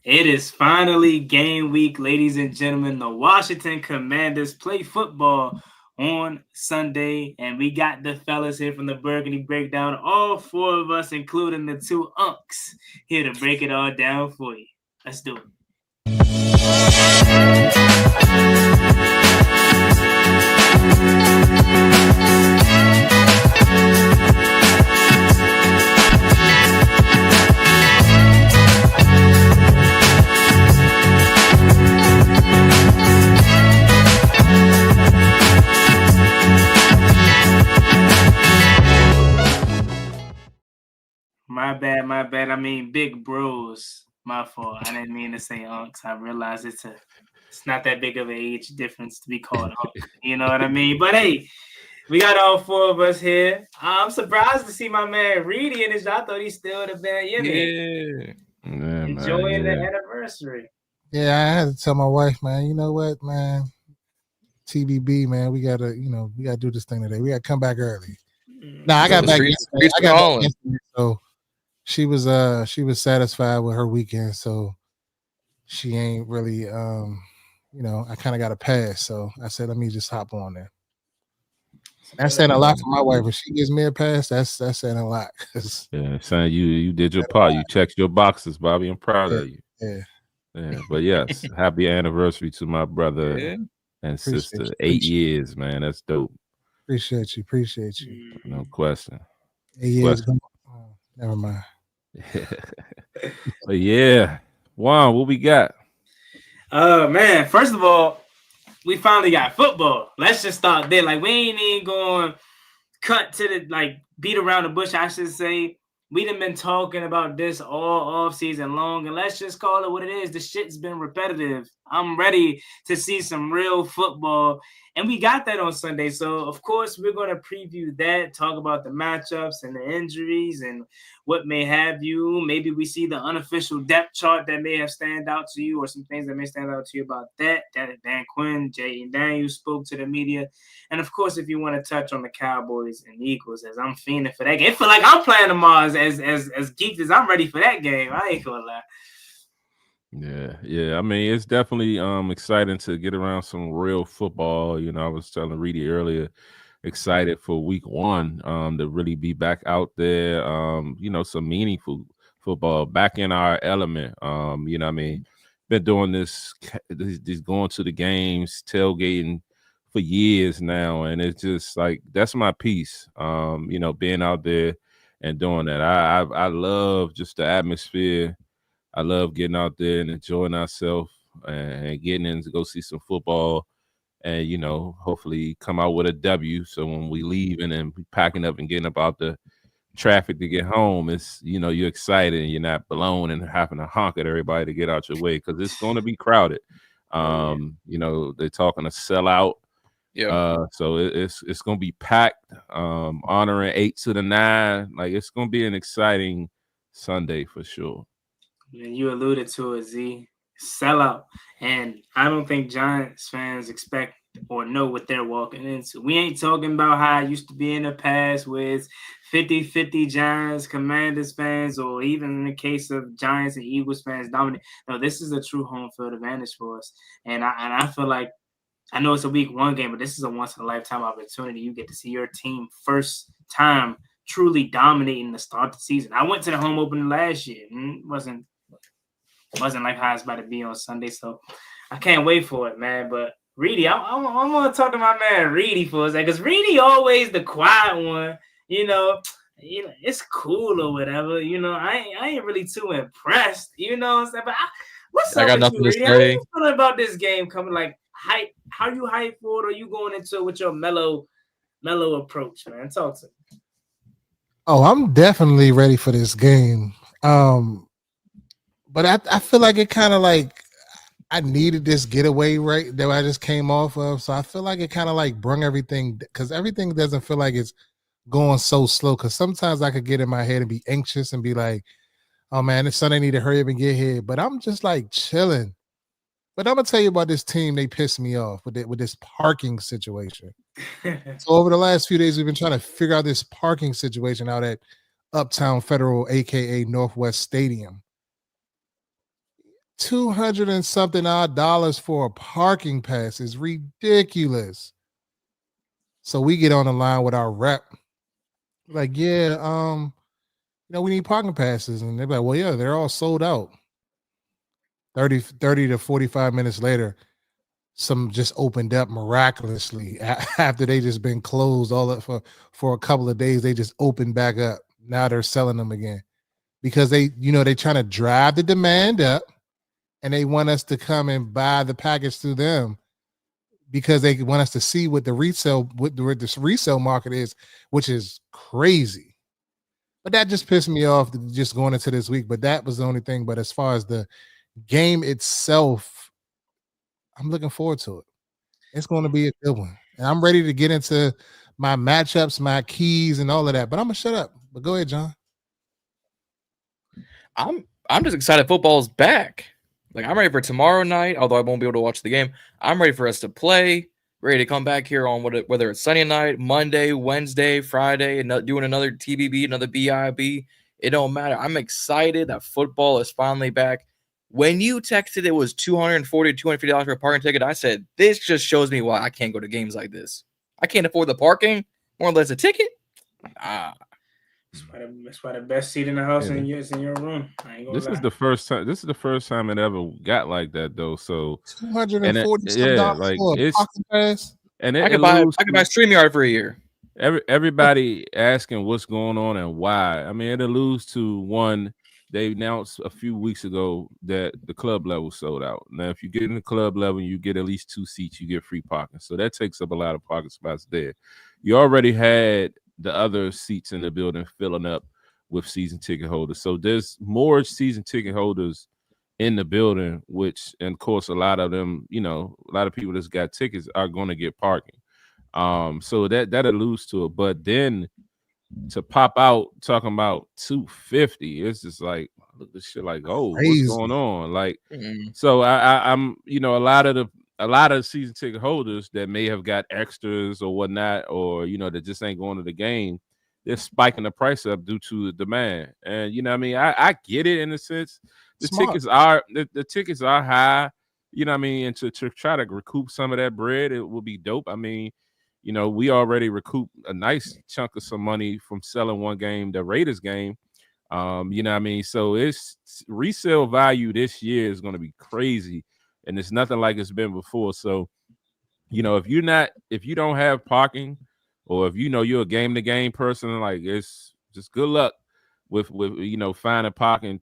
It is finally game week, ladies and gentlemen. The Washington Commanders play football on Sunday, and we got the fellas here from the Burgundy Breakdown, all four of us, including the two unks, here to break it all down for you. Let's do it. My bad. I mean, big bros. My fault. I didn't mean to say unks. I realized it's not that big of an age difference to be called unk. You know what I mean? But hey, we got all four of us here. I'm surprised to see my man Reedie in his. I thought he still would have been, enjoying the anniversary. Yeah, I had to tell my wife, man, you know what, man? TBB, man, we gotta do this thing today. We gotta come back early. No, I got back yesterday. So she was satisfied with her weekend, so she ain't really I kind of got a pass. So I said, let me just hop on there. That's saying a lot for my wife. If she gives me a pass, that's saying a lot. Yeah, son, you did your part. You checked your boxes, Bobby. I'm proud of you. Yeah. But yes, happy anniversary to my brother and sister. 8 years, man. That's dope. Appreciate you. No question. 8 years. Never mind. But yeah, Juan, what we got? Man, first of all, we finally got football. Let's just start there. Like, we ain't even going to cut to the, beat around the bush, I should say. We done been talking about this all off season long, and let's just call it what it is. The shit's been repetitive. I'm ready to see some real football, and we got that on Sunday. So, of course, we're going to preview that, talk about the matchups and the injuries and what may have you. Maybe we see the unofficial depth chart that may have stand out to you, or some things that may stand out to you about that. Dan Quinn, Jay and Daniel spoke to the media. And, of course, if you want to touch on the Cowboys and Eagles, as I'm fiending for that game. It feel like I'm playing tomorrow as geeked as I'm ready for that game. I ain't going to lie. Yeah. I mean, it's definitely exciting to get around some real football. You know, I was telling Reedie earlier, excited for week 1 to really be back out there. Some meaningful football, back in our element. You know what I mean? Been doing this going to the games, tailgating for years now, and it's just like that's my piece. Being out there and doing that. I love just the atmosphere. I love getting out there and enjoying ourselves and getting in to go see some football and, hopefully come out with a W. So when we leave and then packing up and getting up out the traffic to get home, it's, you're excited and you're not blown and having to honk at everybody to get out your way because it's going to be crowded. They're talking to sell out. Yeah. So it's going to be packed, honoring 8 to the 9. Like, it's going to be an exciting Sunday for sure. And you alluded to it, Z. Sellout. And I don't think Giants fans expect or know what they're walking into. We ain't talking about how it used to be in the past with 50-50 Giants, Commanders fans, or even in the case of Giants and Eagles fans dominate. No, this is a true home field advantage for us. And I feel like, I know it's a week 1 game, but this is a once-in-a-lifetime opportunity. You get to see your team first time truly dominating the start of the season. I went to the home opener last year. It wasn't like how it's about to be on Sunday, so I can't wait for it, man. But Reedie, I'm gonna talk to my man Reedie for a second, because Reedie always the quiet one. It's cool or whatever. I ain't really too impressed. You know what I'm saying? But what's up with you, Reedie? How you feeling about this game coming? Like, hype? How you hype for it? Or are you going into it with your mellow approach, man? Talk to me. Oh, I'm definitely ready for this game. But I feel like it kind of like I needed this getaway right that I just came off of. So I feel like it kind of like brung everything, because everything doesn't feel like it's going so slow. Because sometimes I could get in my head and be anxious and be like, oh man, this Sunday need to hurry up and get here. But I'm just like chilling. But I'm gonna tell you about this team. They pissed me off with this parking situation. So over the last few days, we've been trying to figure out this parking situation out at Uptown Federal, aka Northwest Stadium. $200 and something odd for a parking pass is ridiculous. So we get on the line with our rep. Like, yeah, we need parking passes. And they're like, well, yeah, they're all sold out. 30 to 45 minutes later, some just opened up miraculously after they just been closed all up for a couple of days. They just opened back up. Now they're selling them again because they're trying to drive the demand up and they want us to come and buy the package through them because they want us to see what the resale market is, which is crazy. But that just pissed me off just going into this week. But that was the only thing. But as far as the game itself, I'm looking forward to it. It's going to be a good one. And I'm ready to get into my matchups, my keys, and all of that. But I'm going to shut up. But go ahead, John. I'm just excited football's back. Like, I'm ready for tomorrow night, although I won't be able to watch the game. I'm ready for us to play, ready to come back here on whether it's Sunday night, Monday, Wednesday, Friday, and doing another TBB, another BIB. It don't matter. I'm excited that football is finally back. When you texted it was $240, $250 for a parking ticket, I said, this just shows me why I can't go to games like this. I can't afford the parking, more or less a ticket. That's why the best seat in the house is in your room. I ain't gonna lie. This is the first time it ever got like that though. So $240 like for a parking pass. And I could buy StreamYard for a year. Everybody asking what's going on and why. I mean, it alludes to one. They announced a few weeks ago that the club level sold out. Now, if you get in the club level, you get at least 2 seats, you get free parking. So that takes up a lot of parking spots there. You already had the other seats in the building filling up with season ticket holders. So there's more season ticket holders in the building, which, and of course, a lot of them, a lot of people that's got tickets are going to get parking. So that alludes to it. But then to pop out talking about 250, it's just like, look at this shit like, oh, crazy. What's going on? Like, so I'm a lot of season ticket holders that may have got extras or whatnot, or that just ain't going to the game, they're spiking the price up due to the demand. And I get it in a sense. The tickets are high, and to try to recoup some of that bread, it will be dope. I mean, we already recouped a nice chunk of some money from selling one game, the Raiders game. So it's resale value this year is going to be crazy, and it's nothing like it's been before. So, if you don't have parking, or if you're a game to game person, like, it's just good luck with finding parking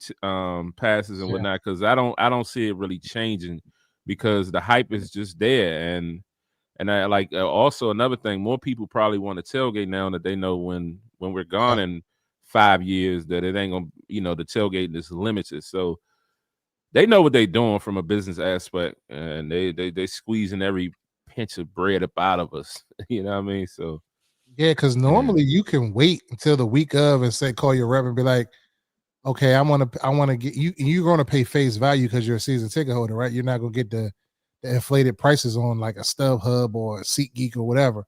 passes and whatnot, because I don't see it really changing, because the hype is just there. And I like also another thing, more people probably want to tailgate now that they know when we're gone in 5 years that it ain't gonna, the tailgating is limited. So they know what they're doing from a business aspect, and they squeezing every pinch of bread up out of us. You know what I mean? So yeah, because normally you can wait until the week of and call your rep and be like, okay, I want to get you. You're going to pay face value because you're a season ticket holder, right? You're not going to get the inflated prices on like a StubHub or a SeatGeek or whatever.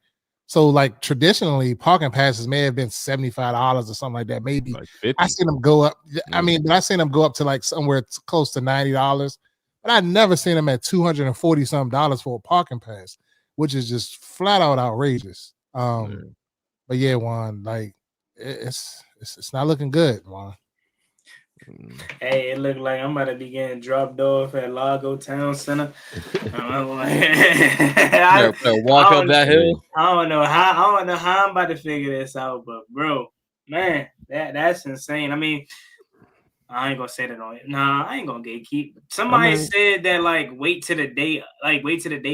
So like traditionally, parking passes may have been $75 or something like that. Maybe like 50. I seen them go up. I mean, but I seen them go up to like somewhere close to $90. But I never seen them at $240 something for a parking pass, which is just flat out outrageous. But yeah, Juan, like it's not looking good, Juan. Hey, it looked like I'm about to be getting dropped off at Largo Town Center. Walk up that hill. I don't know how I'm about to figure this out, but bro, man, that's insane. I mean, I ain't gonna say that on it. Nah, I ain't gonna gatekeep. Somebody said that wait till the day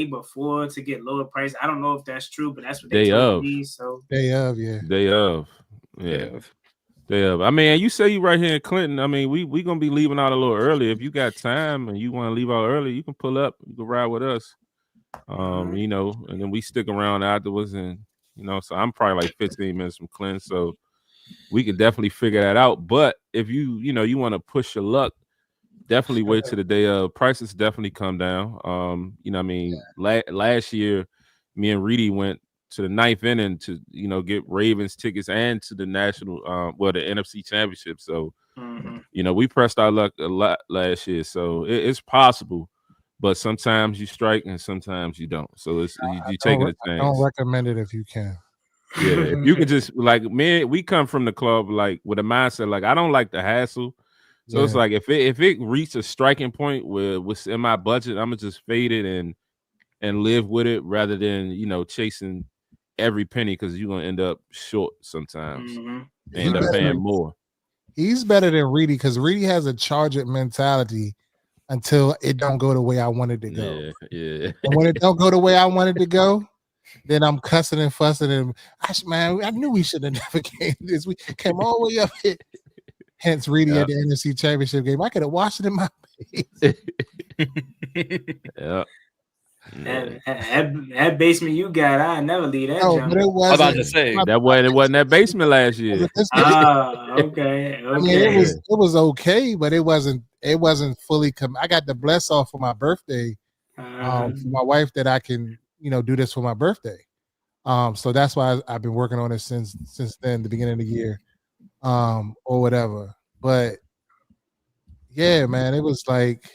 before to get lower price. I don't know if that's true, but that's what they told me. So day of. I mean, you say you right here in Clinton. I mean, we gonna be leaving out a little early. If you got time and you want to leave out early, you can pull up. You can ride with us. And then we stick around afterwards, and so I'm probably like 15 minutes from Clinton, so we can definitely figure that out. But if you want to push your luck, definitely wait till the day of. Prices definitely come down. Last year, me and Reedie went to the 9th inning to get Ravens tickets and to the national the NFC championship. So You know, we pressed our luck a lot last year, so it's possible. But sometimes you strike and sometimes you don't. So it's you taking a chance. I don't recommend it if you can. Yeah, if you could just like we come from the club like with a mindset like I don't like the hassle. So it's like if it reached a striking point where what's in my budget, I'm gonna just fade it and live with it rather than chasing every penny because you're gonna end up short sometimes. End up paying more. He's better than Reedie because Reedie has a charge it mentality until it don't go the way I wanted to go. Yeah. And when it don't go the way I wanted to go, then I'm cussing and fussing and I knew we should have never came this. We came all the way up here. Hence Reedie at the NFC Championship game. I could have washed it in my face. Yeah. That basement you got, I never leave that. No, but it wasn't. I'm about to say it wasn't that basement last year. Okay. I mean, it was okay, but it wasn't fully. I got the bless off for my birthday, for my wife that I can do this for my birthday. So that's why I've been working on it since then, the beginning of the year, or whatever. But yeah, man, it was like.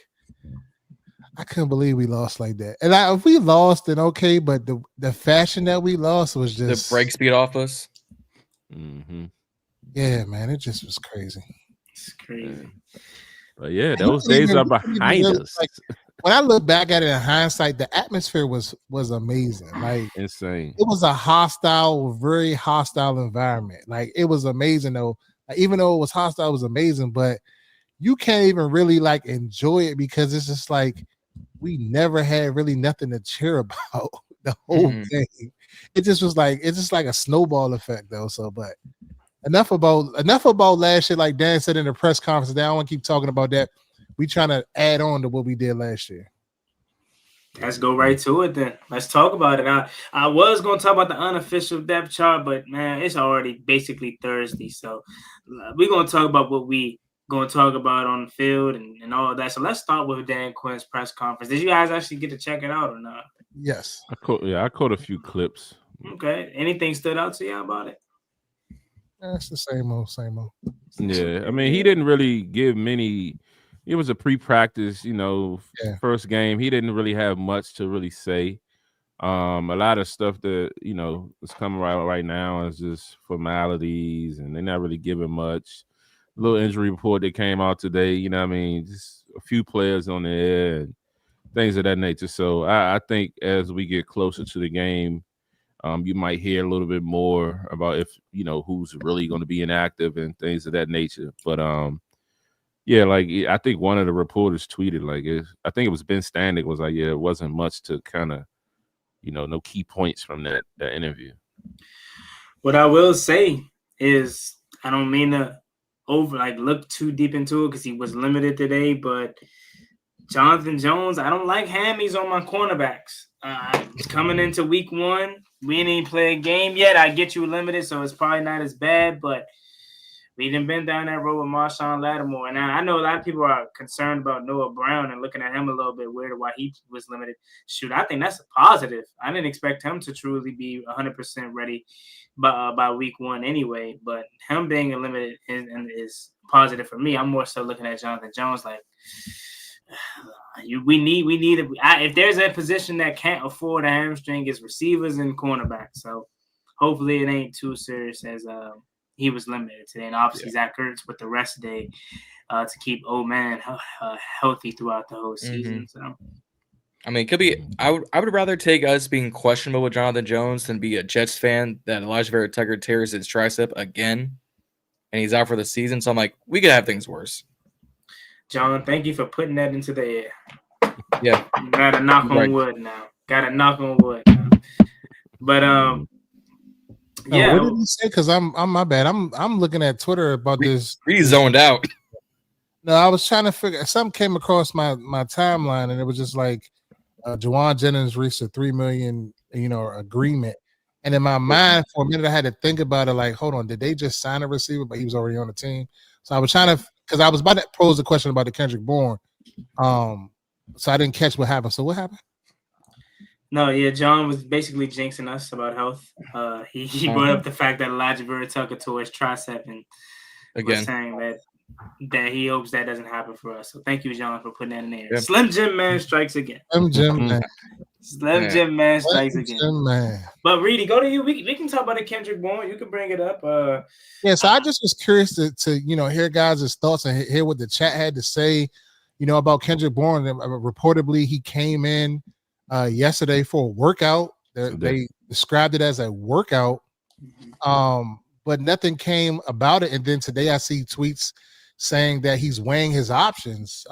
I couldn't believe we lost like that. And if we lost, then okay, but the fashion that we lost was just the break speed off us. Yeah, man, it just was crazy. It's crazy. But yeah, those days are behind us. Like, when I look back at it in hindsight, the atmosphere was amazing. Like insane. It was a very hostile environment. Like it was amazing though. Like, even though it was hostile, it was amazing, but you can't even really like enjoy it because it's just like we never had really nothing to cheer about the whole thing. It's just like a snowball effect though. So, but enough about last year. Like Dan said in the press conference, I don't want to keep talking about that. We trying to add on to what we did last year. Let's go right to it then. Let's talk about it. I was going to talk about the unofficial depth chart, but man, it's already basically Thursday. So we're going to talk about what we going to talk about on the field and all of that. So let's start with Dan Quinn's press conference. Did you guys actually get to check it out or not? Yes. I caught a few clips. Okay. Anything stood out to you about it? It's the same old. Yeah. I mean, he didn't really give many. It was a pre-practice, first game. He didn't really have much to really say. A lot of stuff that, is coming right now is just formalities and they're not really giving much. Little injury report that came out today, just a few players on the air and things of that nature. So I think as we get closer to the game, you might hear a little bit more about if, who's really going to be inactive and things of that nature. But, yeah, like I think one of the reporters tweeted, I think it was Ben Standig was like, yeah, it wasn't much to kind of, no key points from that interview. What I will say is I don't mean to look too deep into it because he was limited today, but Jonathan Jones, I don't like hammies on my cornerbacks. Coming into week 1, we didn't even play a game yet. I get you limited, so it's probably not as bad, but we done been down that road with Marshawn Lattimore. And I know a lot of people are concerned about Noah Brown and looking at him a little bit weird why he was limited. Shoot, I think that's a positive. I didn't expect him to truly be 100% ready by week 1 anyway. But him being limited is positive for me. I'm more so looking at Jonathan Jones like we need it. If there's a position that can't afford a hamstring, it's receivers and cornerbacks. So hopefully it ain't too serious as he was limited today, and obviously Zach Ertz with the rest day to keep old man healthy throughout the whole season. So, I mean, it could be. I would rather take us being questionable with Jonathan Jones than be a Jets fan that Elijah Vera Tucker tears his tricep again, and he's out for the season. So I'm like, we could have things worse. John, thank you for putting that into the air. Yeah, gotta knock on wood now. But yeah. What did he say? Because I'm my bad. I'm looking at Twitter about this. He's zoned out. No, I was trying to figure. Something came across my timeline, and it was just like Juwan Jennings reached a $3 million agreement, and in my mind for a minute I had to think about it. Like, hold on, did they just sign a receiver, but he was already on the team? So I was trying to, because I was about to pose a question about the Kendrick Bourne, so I didn't catch what happened. So what happened? No, yeah, John was basically jinxing us about health. He brought up the fact that Elijah Vera Tucker tore his tricep and was saying that that he hopes that doesn't happen for us. So thank you, Jon, for putting that in there. Yep. Slim Jim Man strikes again. Slim Jim Man. Slim Jim Man strikes Slim again. Jim Man. But Reedie, go to you. We can talk about the Kendrick Bourne. You can bring it up. Yeah, so I just was curious to hear guys' thoughts and hear what the chat had to say, about Kendrick Bourne. Reportedly, he came in yesterday for a workout. They described it as a workout, but nothing came about it. And then today I see tweets saying that he's weighing his options.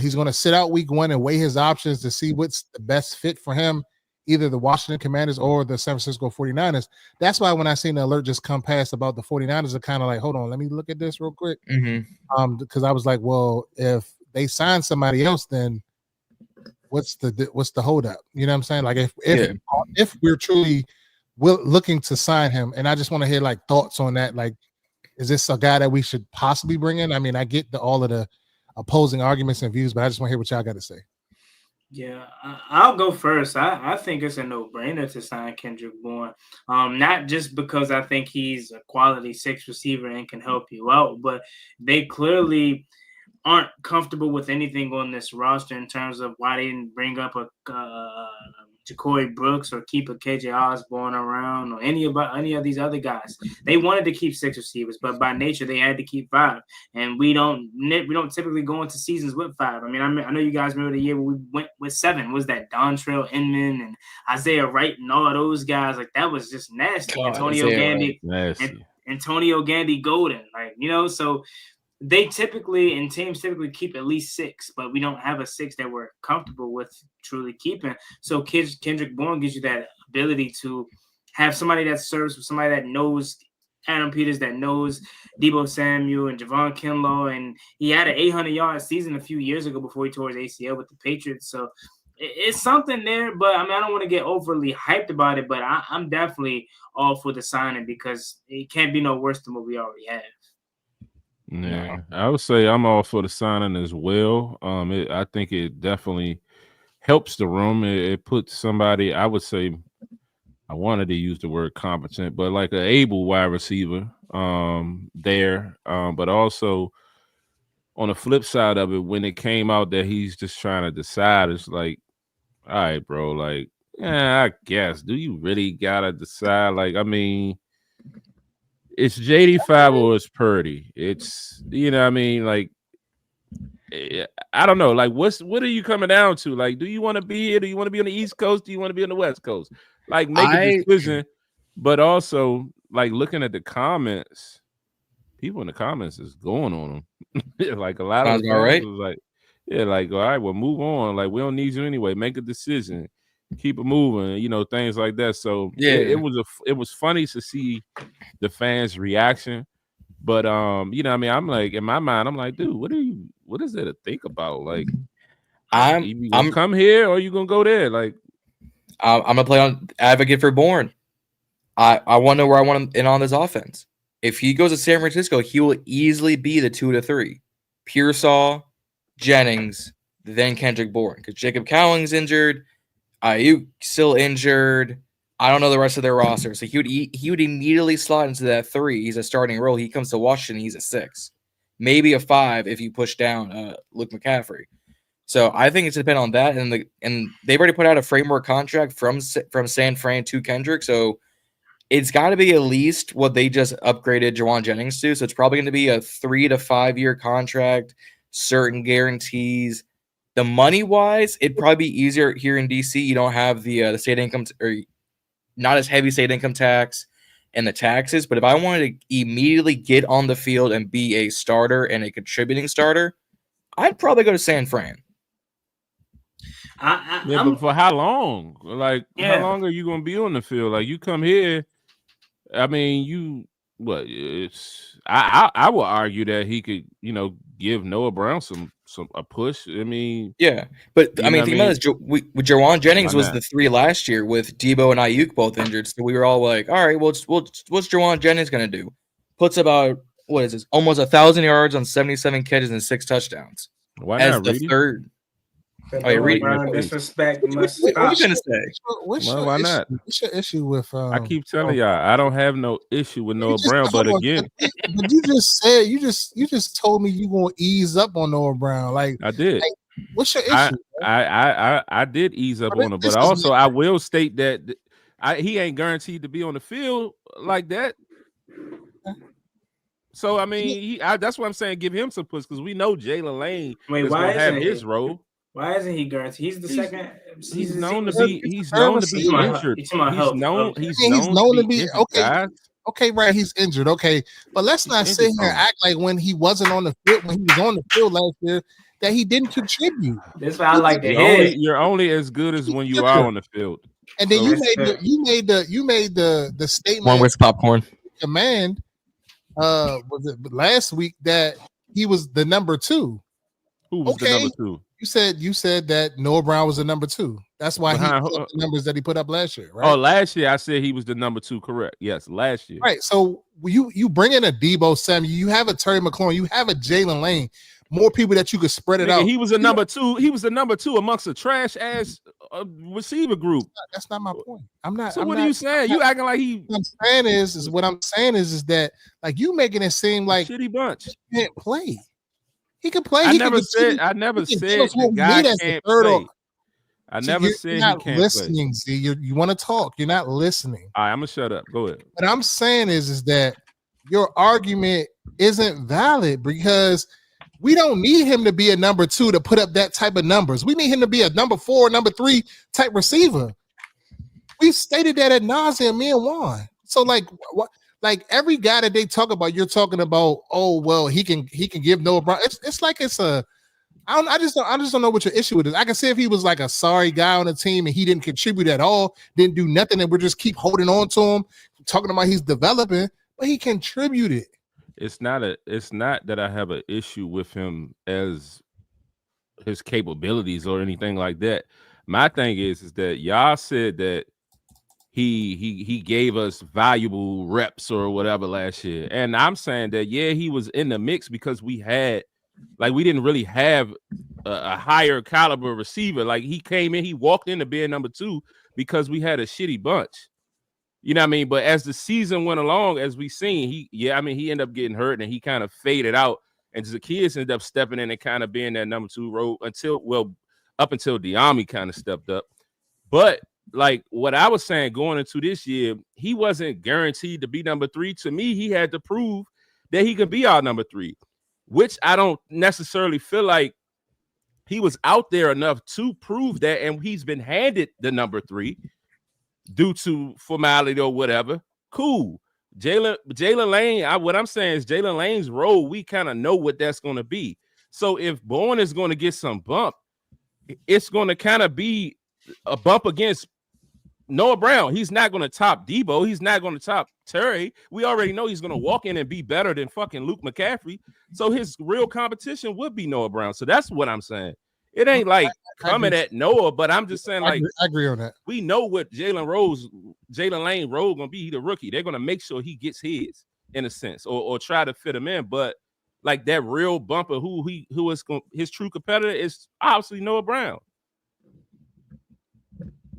He's going to sit out week 1 and weigh his options to see what's the best fit for him, either the Washington Commanders or the San Francisco 49ers. That's why when I seen the alert just come past about the 49ers, are kind of like, hold on, let me look at this real quick. Because I was like, well, if they sign somebody else, then what's the holdup? You know what I'm saying? Like if we're truly looking to sign him, and I just want to hear like thoughts on that. Like, is this a guy that we should possibly bring in? I mean, I get all of the opposing arguments and views, but I just want to hear what y'all got to say. Yeah, I'll go first. I think it's a no-brainer to sign Kendrick Bourne. Not just because I think he's a quality 6 receiver and can help you out, but they clearly aren't comfortable with anything on this roster in terms of why they didn't bring up a Ja'Cory Brooks or keep a KJ Osborne around or any of these other guys. They wanted to keep 6 receivers, but by nature they had to keep 5. And we don't typically go into seasons with 5. I mean, I know you guys remember the year where we went with 7. Was that Dontrell Inman and Isaiah Wright and all of those guys? Like, that was just nasty. Antonio Gandy Golden, so teams typically keep at least 6, but we don't have a 6 that we're comfortable with truly keeping. So Kendrick Bourne gives you that ability to have somebody that serves with somebody that knows Adam Peters, that knows Deebo Samuel and Javon Kinlaw, and he had an 800-yard season a few years ago before he tore his ACL with the Patriots. So it's something there, but I mean, I don't want to get overly hyped about it, but I'm definitely all for the signing because it can't be no worse than what we already have. Yeah, I would say I'm all for the signing as well. I think it definitely helps the room. It puts somebody, I would say, I wanted to use the word competent, but like an able wide receiver there. But also on the flip side of it, when it came out that he's just trying to decide, it's like, all right, bro, like, yeah, I guess. Do you really gotta decide? Like, I mean, it's JD5 or it's Purdy. It's, what I mean? Like, I don't know. Like, what are you coming down to? Like, do you want to be here? Do you want to be on the East Coast? Do you want to be on the West Coast? Like, make a decision. But also, like, looking at the comments, people in the comments is going on them. Like, a lot of them was like, yeah, like, all right, well, move on. Like, we don't need you anyway. Make a decision. Keep it moving, things like that. So yeah, it was funny to see the fans' reaction. But I mean, I'm like, in my mind, I'm like, dude, what is there to think about? Like, you gonna come here or you gonna go there? Like, I'm gonna play on advocate for Bourne. I want to know where I want him in on this offense. If he goes to San Francisco, he will easily be the 2 to 3. Pearsall, Jennings, then Kendrick Bourne, because Jacob Cowling's injured. Ayuk still injured. I don't know the rest of their roster. So he would immediately slot into that 3. He's a starting role. He comes to Washington, he's a 6. Maybe a 5 if you push down Luke McCaffrey. So I think it's dependent on that. And they've already put out a framework contract from San Fran to Kendrick. So it's got to be at least what they just upgraded Juwan Jennings to. So it's probably going to be a 3 to 5 year contract, certain guarantees. The money wise, it'd probably be easier here in DC. You don't have the state income or not as heavy state income tax and the taxes. But if I wanted to immediately get on the field and be a starter and a contributing starter, I'd probably go to San Fran. But for how long? Like, how long are you going to be on the field? Like, you come here, I mean, I would argue that he could, give Noah Brown a push. I mean, yeah, but I mean, think about this. Juwan Jennings was the 3 last year with Deebo and Ayuk both injured, so we were all like, all right, what's Juwan Jennings gonna do? Puts about almost 1,000 yards on 77 catches and 6 touchdowns. Why as not the Reedie? third? The Oh, yeah, Noah Reedie, Brown disrespect must what stop. you gonna say? Why not? What's your issue with? I keep telling y'all, I don't have no issue with Noah Brown, but again, but you just said you just told me you gonna ease up on Noah Brown. Like I did. Like, what's your issue? I did ease up on him, but also I will state that he ain't guaranteed to be on the field like that. So I mean, that's what I'm saying. Give him some push because we know Jalen Lane is gonna have his role. Why isn't he guaranteed? He's the second. He's known to be. He's known to be injured. He's known to be injured, okay. Guys. Okay, right. He's injured. Okay, but let's not sit here and act like when he wasn't on the field, when he was on the field last year, that he didn't contribute. That's why I like to hear. You're only as good as when you are on the field. And then you made the statement. One with popcorn. Command. Was it last week that he was the number 2? Who was the number 2? You said that Noah Brown was the number 2. That's why he put up the numbers that he put up last year, right? Oh, last year I said he was the number 2, correct? Yes, last year. Right. So you bring in a Debo Samuel, you have a Terry McLaurin, you have a Jalen Lane, more people that you could spread it out. He was a number 2. He was the number 2 amongst a trash ass receiver group. That's not my point. I'm not. So what are you saying? You acting like he? What I'm saying is that like you making it seem like shitty bunch. He can't play. He can play. I never said the guy can't play. I never said he can't listening, play. Z, you want to talk. You're not listening. All right, I'm gonna shut up. Go ahead. What I'm saying is that your argument isn't valid because we don't need him to be a number 2 to put up that type of numbers. We need him to be a number 4, number 3 type receiver. We've stated that ad nauseum, me and Juan. So like what? Like every guy that they talk about, you're talking about. Oh well, he can give Noah Brown. It's like it's a. I just don't know what your issue with is. I can see if he was like a sorry guy on the team and he didn't contribute at all, didn't do nothing, and we're just keep holding on to him, talking about he's developing, but he contributed. It's not that I have an issue with him as his capabilities or anything like that. My thing is that y'all said that he gave us valuable reps or whatever last year, and I'm saying that he was in the mix because we didn't really have a higher caliber receiver. Like he came in, he walked into being number 2 because we had a shitty bunch. You know what I mean? But as the season went along, as we seen, he ended up getting hurt and he kind of faded out. And Zacchaeus ended up stepping in and kind of being that number 2 role up until Diami kind of stepped up. But like what I was saying going into this year, he wasn't guaranteed to be number 3. To me, he had to prove that he could be our number 3, which I don't necessarily feel like he was out there enough to prove that. And he's been handed the number 3 due to formality or whatever. Cool. Jalen Lane, what I'm saying is Jalen Lane's role, we kind of know what that's going to be. So if Bourne is going to get some bump, it's going to kind of be a bump against Noah Brown. He's not going to top Debo. He's not going to top Terry. We already know he's going to walk in and be better than fucking Luke McCaffrey. So his real competition would be Noah Brown. So that's what I'm saying. It ain't like coming at Noah, but I'm just saying, like, I agree on that. We know what Jalen Lane role gonna be. He's the rookie. They're gonna make sure he gets his in a sense, or try to fit him in. But like that real bumper, who is his true competitor is obviously Noah Brown.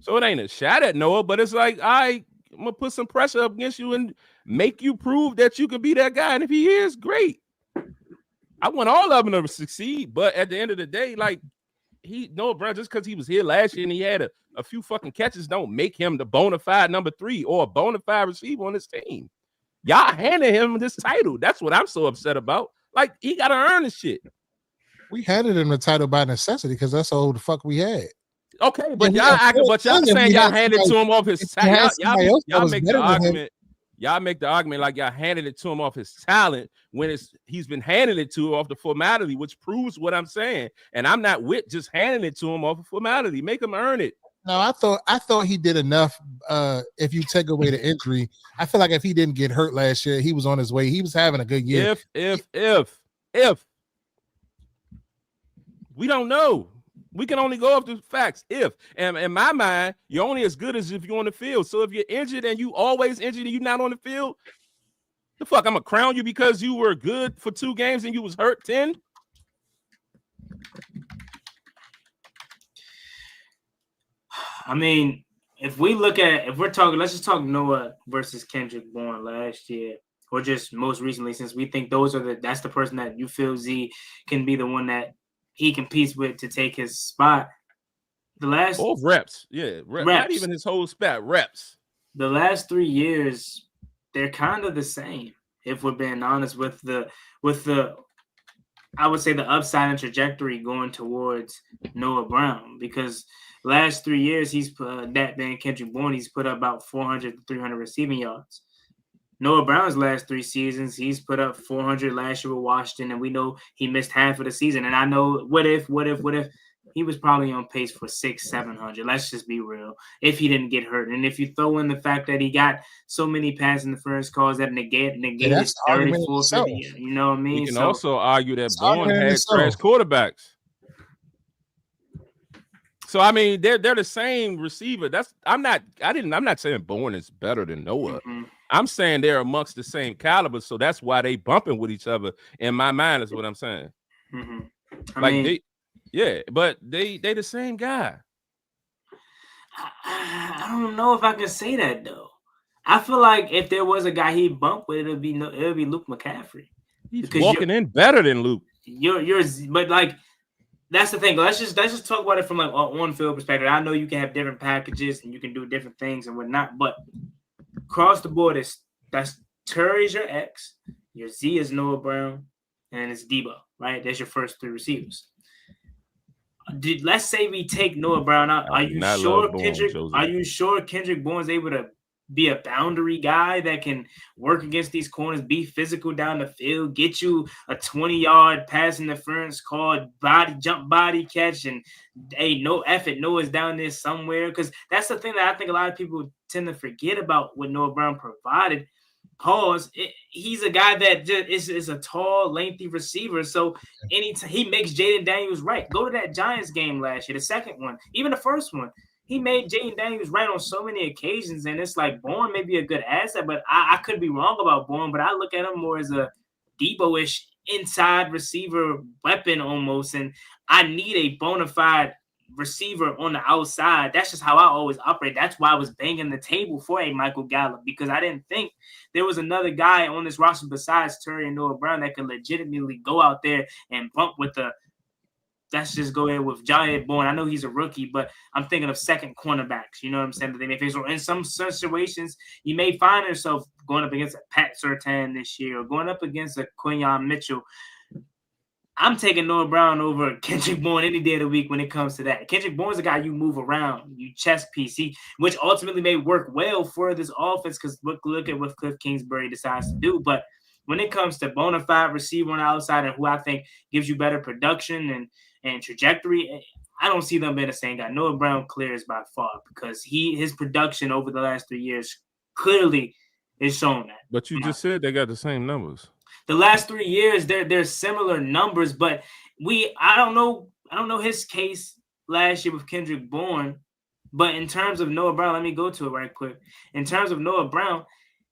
So it ain't a shot at Noah, but it's like I'm gonna put some pressure up against you and make you prove that you could be that guy. And if he is, great. I want all of them to succeed, but at the end of the day, like. Noah Brown, just because he was here last year and he had a few fucking catches, don't make him the bona fide number 3 or a bona fide receiver on his team. Y'all handed him this title. That's what I'm so upset about. Like, he got to earn this shit. We handed him the title by necessity because that's all the fuck we had. Okay, but y'all saying y'all handed it to him off his talent. Y'all make the argument. Y'all make the argument like y'all handed it to him off his talent when he's been handing it to him off the formality, which proves what I'm saying. And I'm not with just handing it to him off of formality. Make him earn it. No, I thought he did enough. If you take away the injury, I feel like if he didn't get hurt last year, he was on his way. He was having a good year. If we don't know. We can only go off the facts. And in my mind, you're only as good as if you're on the field. So if you're injured and you always injured and you're not on the field, the fuck, I'm gonna crown you because you were good for 2 games and you was hurt 10. I mean, if we're talking, let's just talk Noah versus Kendrick Bourne last year, or just most recently, since we think that's the person that you feel Z can be the one that he competes with to take his spot. The last both reps, not even his whole spot, reps. The last 3 years, they're kind of the same. If we're being honest with the, I would say the upside and trajectory going towards Noah Brown, because last 3 years he's that being Kendrick Bourne, he's put up about 400 to 300 receiving yards. Noah Brown's last 3 seasons, he's put up 400 last year with Washington, and we know he missed half of the season. And I know what if he was probably on pace for 600-700. Let's just be real. If he didn't get hurt, and if you throw in the fact that he got so many pass interference calls that negated 34, 50, you know what I mean? You can also argue that Bourne had trash quarterbacks. So I mean, they're the same receiver. I'm not saying Bourne is better than Noah. Mm-hmm. I'm saying they're amongst the same caliber, so that's why they bumping with each other. In my mind, is what I'm saying. Mm-hmm. But they the same guy. I don't know if I can say that though. I feel like if there was a guy he'd bump with, it'd be Luke McCaffrey. He's walking in better than Luke. But like that's the thing. Let's just talk about it from like an on-field perspective. I know you can have different packages and you can do different things and whatnot, but across the board, that's Terry's your X, your Z is Noah Brown, and it's Debo. Right? That's your first 3 receivers. Let's say we take Noah Brown out. Are you sure Kendrick Bourne's able to be a boundary guy that can work against these corners, be physical down the field, get you a 20-yard pass interference called jump body catch, and Noah's down there somewhere? Because that's the thing that I think a lot of people tend to forget about what Noah Brown provided. He's a guy that just is a tall, lengthy receiver. So he makes Jaden Daniels right. Go to that Giants game last year, the second one, even the first one. He made Jaden Daniels right on so many occasions, and it's like Bourne may be a good asset, but I could be wrong about Bourne, but I look at him more as a Debo-ish inside receiver weapon almost, and I need a bona fide receiver on the outside. That's just how I always operate. That's why I was banging the table for a Michael Gallup, because I didn't think there was another guy on this roster besides Terry and Noah Brown that could legitimately go out there and bump with let's just go ahead with Jon Bourne. I know he's a rookie, but I'm thinking of second cornerbacks. You know what I'm saying? That they may face. Or in some situations, you may find yourself going up against a Pat Surtain this year, or going up against a Quinyon Mitchell. I'm taking Noah Brown over Kendrick Bourne any day of the week when it comes to that. Kendrick Bourne's a guy you move around, you chess piece, which ultimately may work well for this offense, because look at what Cliff Kingsbury decides to do. But when it comes to bona fide receiver on the outside and who I think gives you better production and trajectory, I don't see them being the same guy. Noah Brown clears by far, because his production over the last 3 years clearly is showing that. But you just said they got the same numbers. The last 3 years, they're similar numbers, but I don't know his case last year with Kendrick Bourne, but in terms of Noah Brown, let me go to it right quick. In terms of Noah Brown,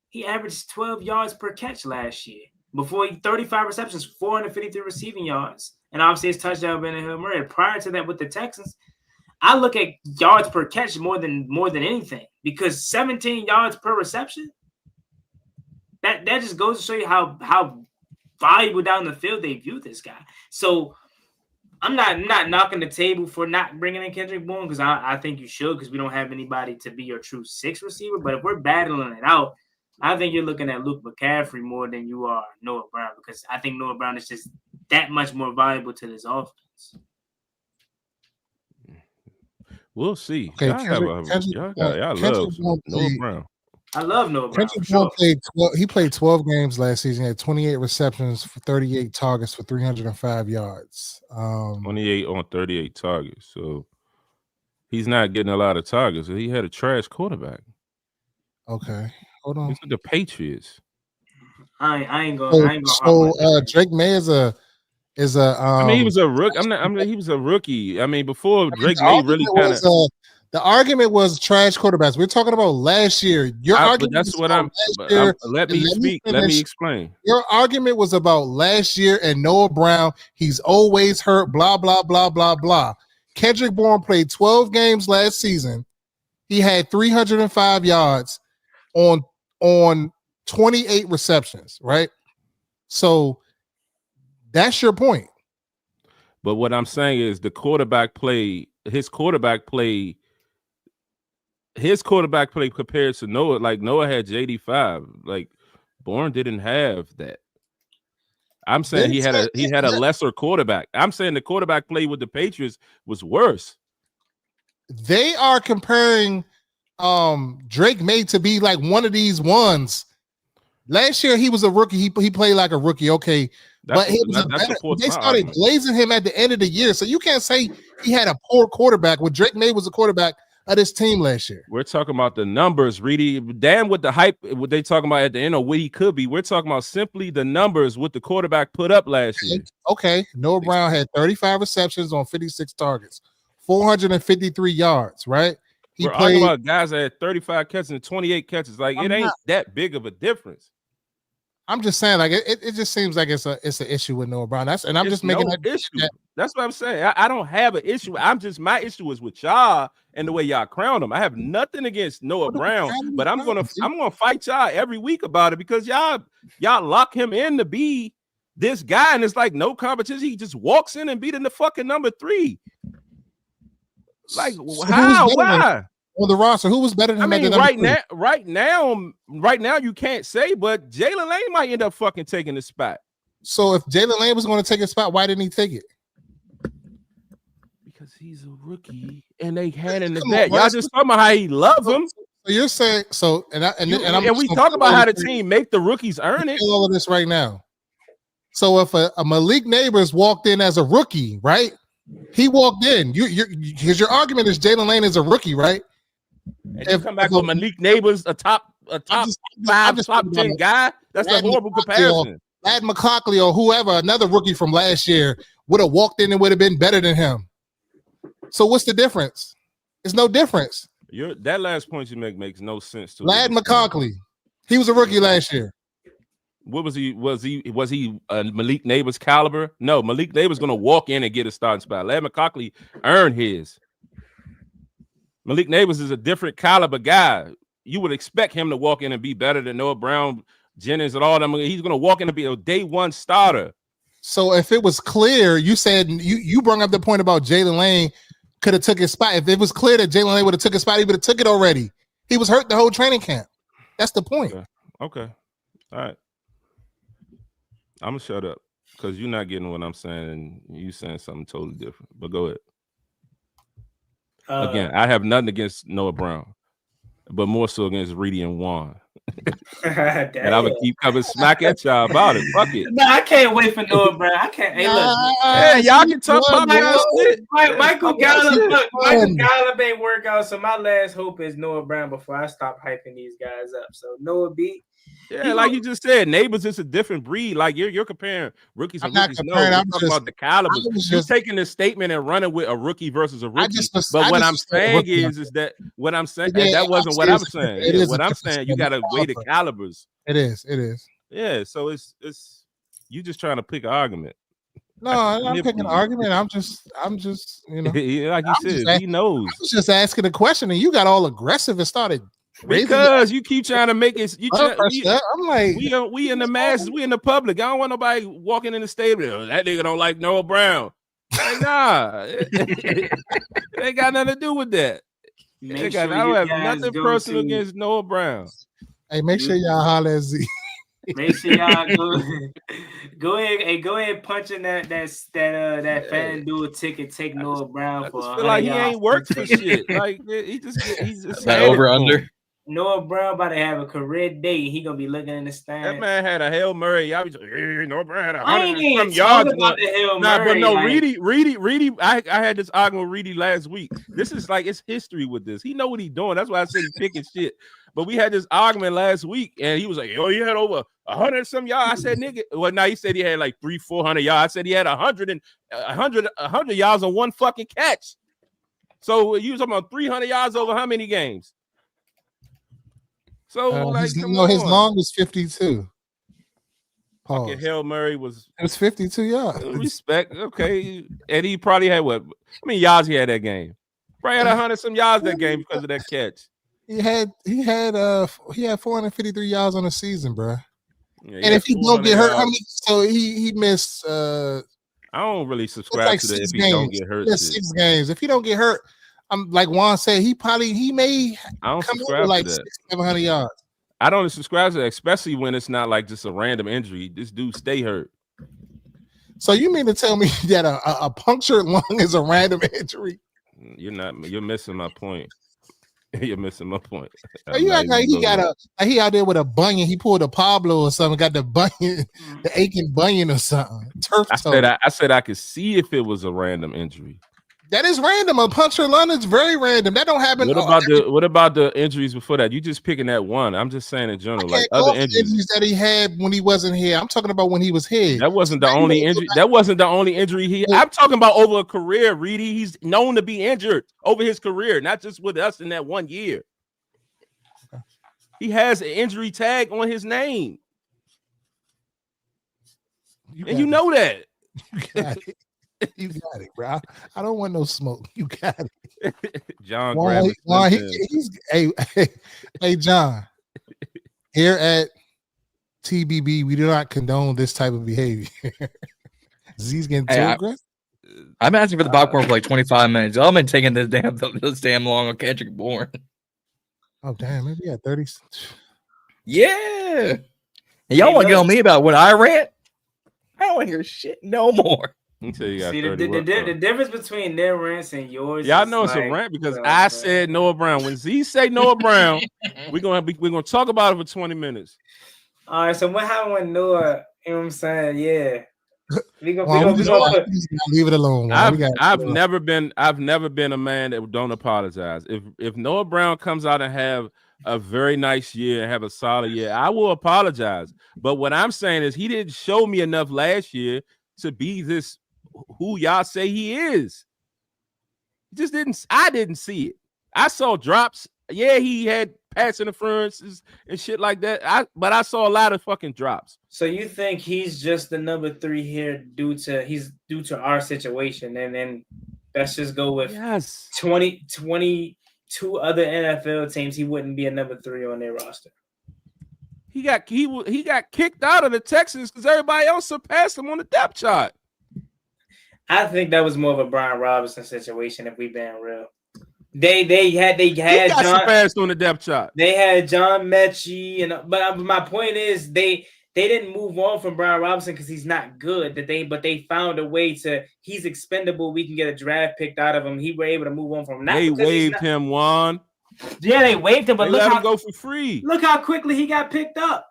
he averaged 12 yards per catch last year. Before 35 receptions, 453 receiving yards, and obviously his touchdown being a Hail Mary. Prior to that with the Texans, I look at yards per catch more than anything, because 17 yards per reception, that just goes to show you how valuable down the field they view this guy. So I'm not knocking the table for not bringing in Kendrick Bourne, because I think you should, because we don't have anybody to be your true 6 receiver. But if we're battling it out, I think you're looking at Luke McCaffrey more than you are Noah Brown, because I think Noah Brown is just that much more valuable to this offense. We'll see. Okay, y'all love Noah Brown. I love Noah Brown. Kendrick Bourne played 12 games last season. He had 28 receptions for 38 targets for 305 yards. 28 on 38 targets. So he's not getting a lot of targets. He had a trash quarterback. Okay, hold on. It's the Patriots. I ain't going. So Drake May is a. I mean, he was a rookie. He was a rookie. I mean, before Drake May really kind of. The argument was trash quarterbacks. We're talking about last year. That's what I'm. Let me speak. Let me explain. Your argument was about last year and Noah Brown. He's always hurt. Blah blah blah blah blah. Kendrick Bourne played 12 games last season. he had 305 yards on 28 receptions, right? So that's your point. But what I'm saying is his quarterback play compared to Noah, like Noah had JD5. Like Bourne didn't have that. I'm saying he had a lesser quarterback. I'm saying the quarterback play with the Patriots was worse. They are comparing Drake May to be like one of these ones. Last year he was a rookie. He played like a rookie. Okay. They started glazing him at the end of the year. So you can't say he had a poor quarterback when Drake May was a quarterback of this team last year. We're talking about the numbers, Reedie. Damn with the hype, what they talking about at the end of what he could be. We're talking about simply the numbers what the quarterback put up last year. Okay. Noah Brown had 35 receptions on 56 targets, 453 yards, right? We're talking about guys that had 35 catches and 28 catches. Like it ain't that big of a difference. I'm just saying, like it just seems like it's an issue with Noah Brown. That's making that issue. That's what I'm saying. I don't have an issue. My issue is with y'all and the way y'all crown him. I have nothing against Noah Brown, but I'm gonna fight y'all every week about it because y'all lock him in to be this guy, and it's like no competition. He just walks in and beat in the fucking number 3. Like so how? Why? On the roster, who was better than him? I mean, right now, you can't say, but Jalen Lane might end up fucking taking the spot. So if Jalen Lane was going to take a spot, why didn't he take it? Because he's a rookie, and they handing the that. Y'all just talking about how he loves him. So you're saying so, and we talk about how the team make the rookies earn it. All of this right now. So if a Malik Neighbors walked in as a rookie, right? He walked in. Because your argument is Jalen Lane is a rookie, right? And if come back with Malik Neighbors, a top 5, top 10 guy, that's a horrible comparison. Lad McCockley or whoever, another rookie from last year, would have walked in and would have been better than him. So what's the difference? It's no difference. That last point you make makes no sense to Lad McCockley. He was a rookie last year. What was he? Was he Malik Neighbors caliber? No, Malik Neighbors gonna walk in and get a starting spot. Lad McCockley earned his. Malik Neighbors is a different caliber guy. You would expect him to walk in and be better than Noah Brown, Jennings, and all them. He's going to walk in and be a day one starter. So if it was clear, you said you brought up the point about Jalen Lane could have took his spot. If it was clear that Jalen Lane would have took his spot, he would have took it already. He was hurt the whole training camp. That's the point. Okay. All right. I'm going to shut up because you're not getting what I'm saying and you saying something totally different. But go ahead. Again, I have nothing against Noah Brown, but more so against Reedie and Juan. And I would keep coming smack at y'all about it. Fuck it. No, I can't wait for Noah Brown. I can't. Hey, look. Hey, y'all can talk about Michael Gallup ain't work out, so my last hope is Noah Brown before I stop hyping these guys up. So Noah B. Yeah, like you just said, Neighbors is a different breed. Like you're comparing rookies and rookies. No, I'm talking about the calibers. You're taking this statement and running with a rookie versus a rookie. But what I'm saying is that what I'm saying, and that wasn't what I'm saying. What I'm saying, you got to weigh the calibers. It is. Yeah, so it's you just trying to pick an argument. No, I'm not picking an argument. I'm just, like you said, he knows. I was just asking a question, and you got all aggressive and started. Because you keep trying to make it. I'm like, we in the masses, we in the public. I don't want nobody walking in the stadium. That nigga don't like Noah Brown. Like, nah, it ain't got nothing to do with that. I don't have nothing personal against Noah Brown. Hey, make sure y'all holler at Zee. Make sure y'all go ahead punch in that FanDuel ticket. Take Noah Brown for. I feel like he ain't worked for shit. Like he's just that over under. Noah Brown about to have a career day. He gonna be looking in the stand. That man had a Hail Mary. Y'all be like, hey, Noah Brown had 100 some yards. About the Hail Mary, but no, like, Reedie. I had this argument with Reedie last week. This is like it's history with this. He know what he's doing. That's why I said he picking shit. But we had this argument last week, and he was like, "Oh, he had over 100 some yards." I said, "Nigga." Well, now he said he had like 300-400 yards. I said he had 100 yards on one fucking catch. So you was talking about 300 yards over how many games? So his long was 52. Okay, Hail Mary it was 52 yards. Respect, okay, and he probably had what? How many yards he had that game? Probably had 100-some yards that game because of that catch. He had 453 yards on the season, bro. Yeah, and if he don't get hurt, so he missed. I don't really subscribe like to that if he games. don't get hurt. He 6 games. If he don't get hurt, I'm like Juan said, he may I don't come subscribe in like to that. 700 yards. I don't subscribe to that, especially when it's not like just a random injury. This dude stay hurt. So you mean to tell me that a punctured lung is a random injury? You're missing my point. You're missing my point. You act like he out there with a bunion. He pulled a Pablo or something, got the bunion, the aching bunion or something. I said I could see if it was a random injury. That is random. A punctured lung is very random. That don't happen. What about the injuries before that? You just picking that one. I'm just saying in general, like other injuries that he had when he wasn't here. I'm talking about when he was here. That wasn't the only injury. That wasn't the only injury he. I'm talking about over a career, Reedie. He's known to be injured over his career, not just with us in that 1 year. He has an injury tag on his name, and you know that. You got it, bro. I don't want no smoke. You got it. John, hey, John. Here at TBB, we do not condone this type of behavior. Zee's getting too aggressive. I'm asking for the popcorn for like 25 minutes. I've been taking this damn long on Kendrick Bourne. Oh damn, maybe 30. Yeah. Y'all want to get on me about what I rant? I don't want to hear shit no more. See, the difference between their rants and yours. Yeah, I know it's a rant because I said Noah Brown. When Z say Noah Brown, we're gonna talk about it for 20 minutes. All right, so what happened with Noah? You know what I'm saying? Yeah. We gonna leave it alone. I've never been a man that don't apologize. If Noah Brown comes out and have a very nice year and have a solid year, I will apologize. But what I'm saying is he didn't show me enough last year to be this who y'all say he is. Just didn't. I didn't see it. I saw drops. Yeah, he had pass interferences and shit like that. But I saw a lot of fucking drops. So you think he's just the number 3 here due to our situation, and then let's just go with 22 other NFL teams. He wouldn't be a number 3 on their roster. He got kicked out of the Texans because everybody else surpassed him on the depth chart. I think that was more of a Brian Robinson situation. If we being real, they had John surpassed on the depth chart. They had John Mechie, but my point is they didn't move on from Brian Robinson because he's not good. But they found a way to. He's expendable. We can get a draft picked out of him. He were able to move on from him. They waived him, Juan. Yeah, they waived him, but look how go for free. Look how quickly he got picked up.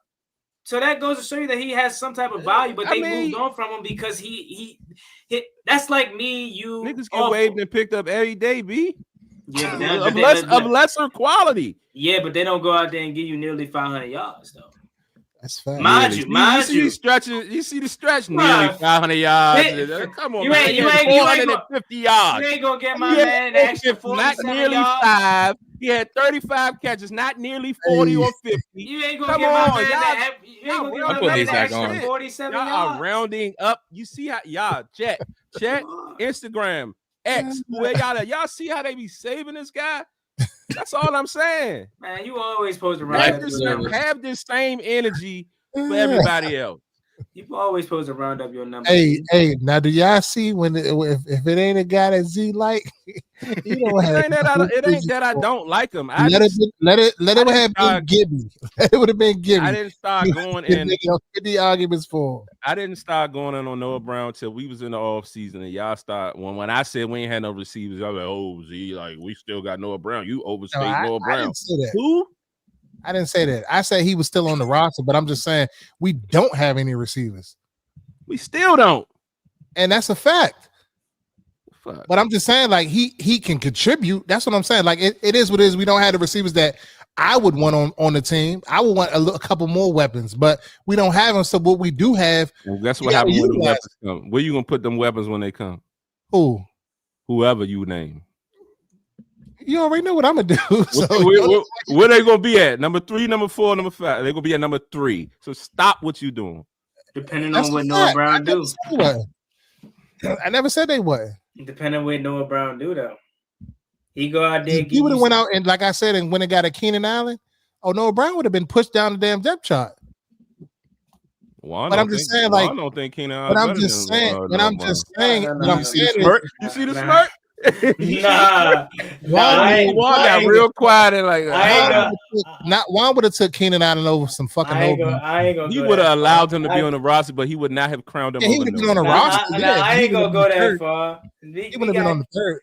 So that goes to show you that he has some type of value, but they moved on from him because he that's like me, you niggas get waived and picked up every day, B. Yeah, of lesser quality. Yeah, but they don't go out there and give you nearly 500 yards though. That's fine. Mind you. You see the stretch nearly 500 yards. Come on, you ain't 450 yards. You ain't gonna get my man extra 47 not nearly yards. 5. He had 35 catches, not nearly 40 or 50. You ain't gonna get my man that. You ain't gonna get my man extra 47 yards. Y'all are rounding up. You see how y'all check Instagram, X, where y'all see how they be saving this guy? That's all I'm saying. Man, you always supposed to have this same energy for everybody else. You always supposed to round up your numbers. Hey, now do y'all see when if it ain't a guy that Z like, you don't have it ain't that I don't like him. Let it have been Gibby. It would have been Gibby. I didn't start going in 50 arguments for. I didn't start going in on Noah Brown till we was in the off season, and y'all start when I said we ain't had no receivers. I was like, oh Z, like we still got Noah Brown. You overstayed Noah Brown. I didn't say that. Who? I didn't say that. I said he was still on the roster, but I'm just saying we don't have any receivers. We still don't. And that's a fact. Fuck. But I'm just saying, like, he can contribute. That's what I'm saying. Like, it is what it is. We don't have the receivers that I would want on the team. I would want a couple more weapons, but we don't have them. So what we do have. Well, that's what happens when the weapons come. Where you going to put them weapons when they come? Who? Whoever you name. You already know what I'm gonna do. Where they gonna be at? Number 3, number 4, number 5. They're gonna be at number 3. So stop what you doing. Depending on what Noah Brown do. I never said they would. Depending on what Noah Brown do though. He go out there. If he would have went out and, like I said, and when it got a Keenan Allen, Noah Brown would have been pushed down the damn depth chart. Well, but I'm just saying, like, I don't think Keenan but Allen. I'm just saying, what I'm just saying, you see the smirk? Juan got real quiet and like Juan would have took Keenan Allen over some fucking. He would have allowed him to be on the roster, but he would not have crowned him. He would have been on the roster. I ain't gonna go that far. He would have been on the third.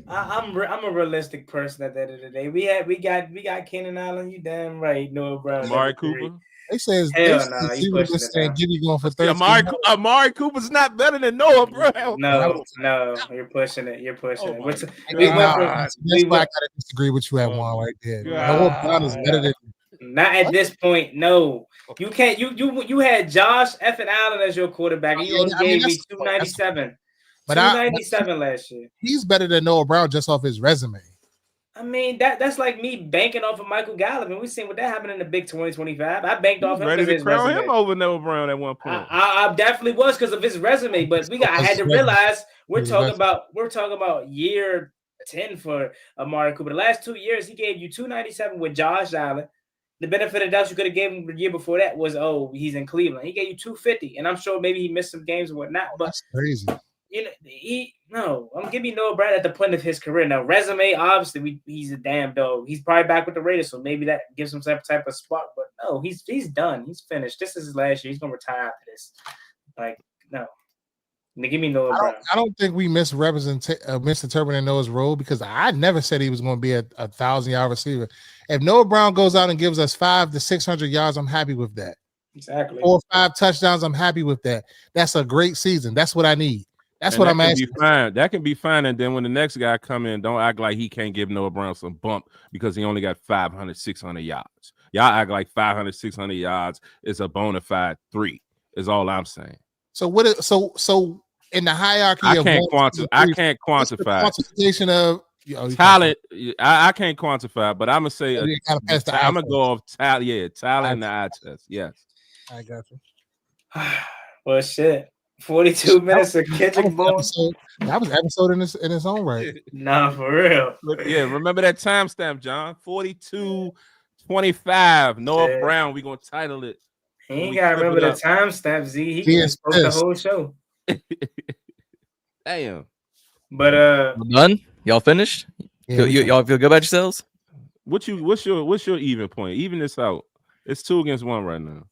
I'm a realistic person at the end of the day. We got Keenan Allen. You damn right, Noah Brown, Amari Cooper. They says he was just saying Jimmy going for 30. Amari Cooper's not better than Noah Brown. No, you're pushing it. You're pushing it. That's why I gotta disagree with you at one right there. Noah Brown is better than. Not at this point. No, you can't. You had Josh Effin Allen as your quarterback. And you only gave me 297. But 297 last year. He's better than Noah Brown just off his resume. I mean, that's like me banking off of Michael Gallup. We've seen what that happened in the big 2025. I banked off him ready because to crown him over Noah Brown at one point. I definitely was because of his resume, but I had to realize we're talking about year 10 for Amari Cooper. The last 2 years, he gave you 297 with Josh Allen. The benefit of doubt you could have gave him the year before that was, he's in Cleveland. He gave you 250, and I'm sure maybe he missed some games and whatnot. But that's crazy. I'm giving Noah Brown at the point of his career. Now, resume, obviously, he's a damn dog. He's probably back with the Raiders, so maybe that gives him some type of spark. But no, he's done. He's finished. This is his last year. He's gonna retire after this. Like, no. Now, give me Noah Brown. I don't think we misinterpreting Noah's role because I never said he was going to be a 1,000-yard receiver. If Noah Brown goes out and gives us 500 to 600 yards, I'm happy with that. Exactly. 4 or 5 touchdowns, I'm happy with that. That's a great season. That's what I need. That's what I'm asking. That can be fine. And then when the next guy come in, don't act like he can't give Noah Brown some bump because he only got 500, 600 yards. Y'all act like 500, 600 yards is a bona fide 3 is all I'm saying. So so in the hierarchy I can't quantify. Quantification of talent. I can't quantify, but I'm going to say I'm going to go off talent. Yeah, talent and the eye test. Yes. I got you. Well, shit. 42 minutes of Kendrick Bourne. That was episode in its own right. Nah, for real. Yeah, remember that timestamp, John. 42:25. Noah Brown. We're gonna title it. He ain't gotta remember the timestamp, Z. He can post the whole show. Damn. But we're done. Y'all finished? Yeah, y'all feel good about yourselves? What's your even point? Even this out. It's 2 against 1 right now.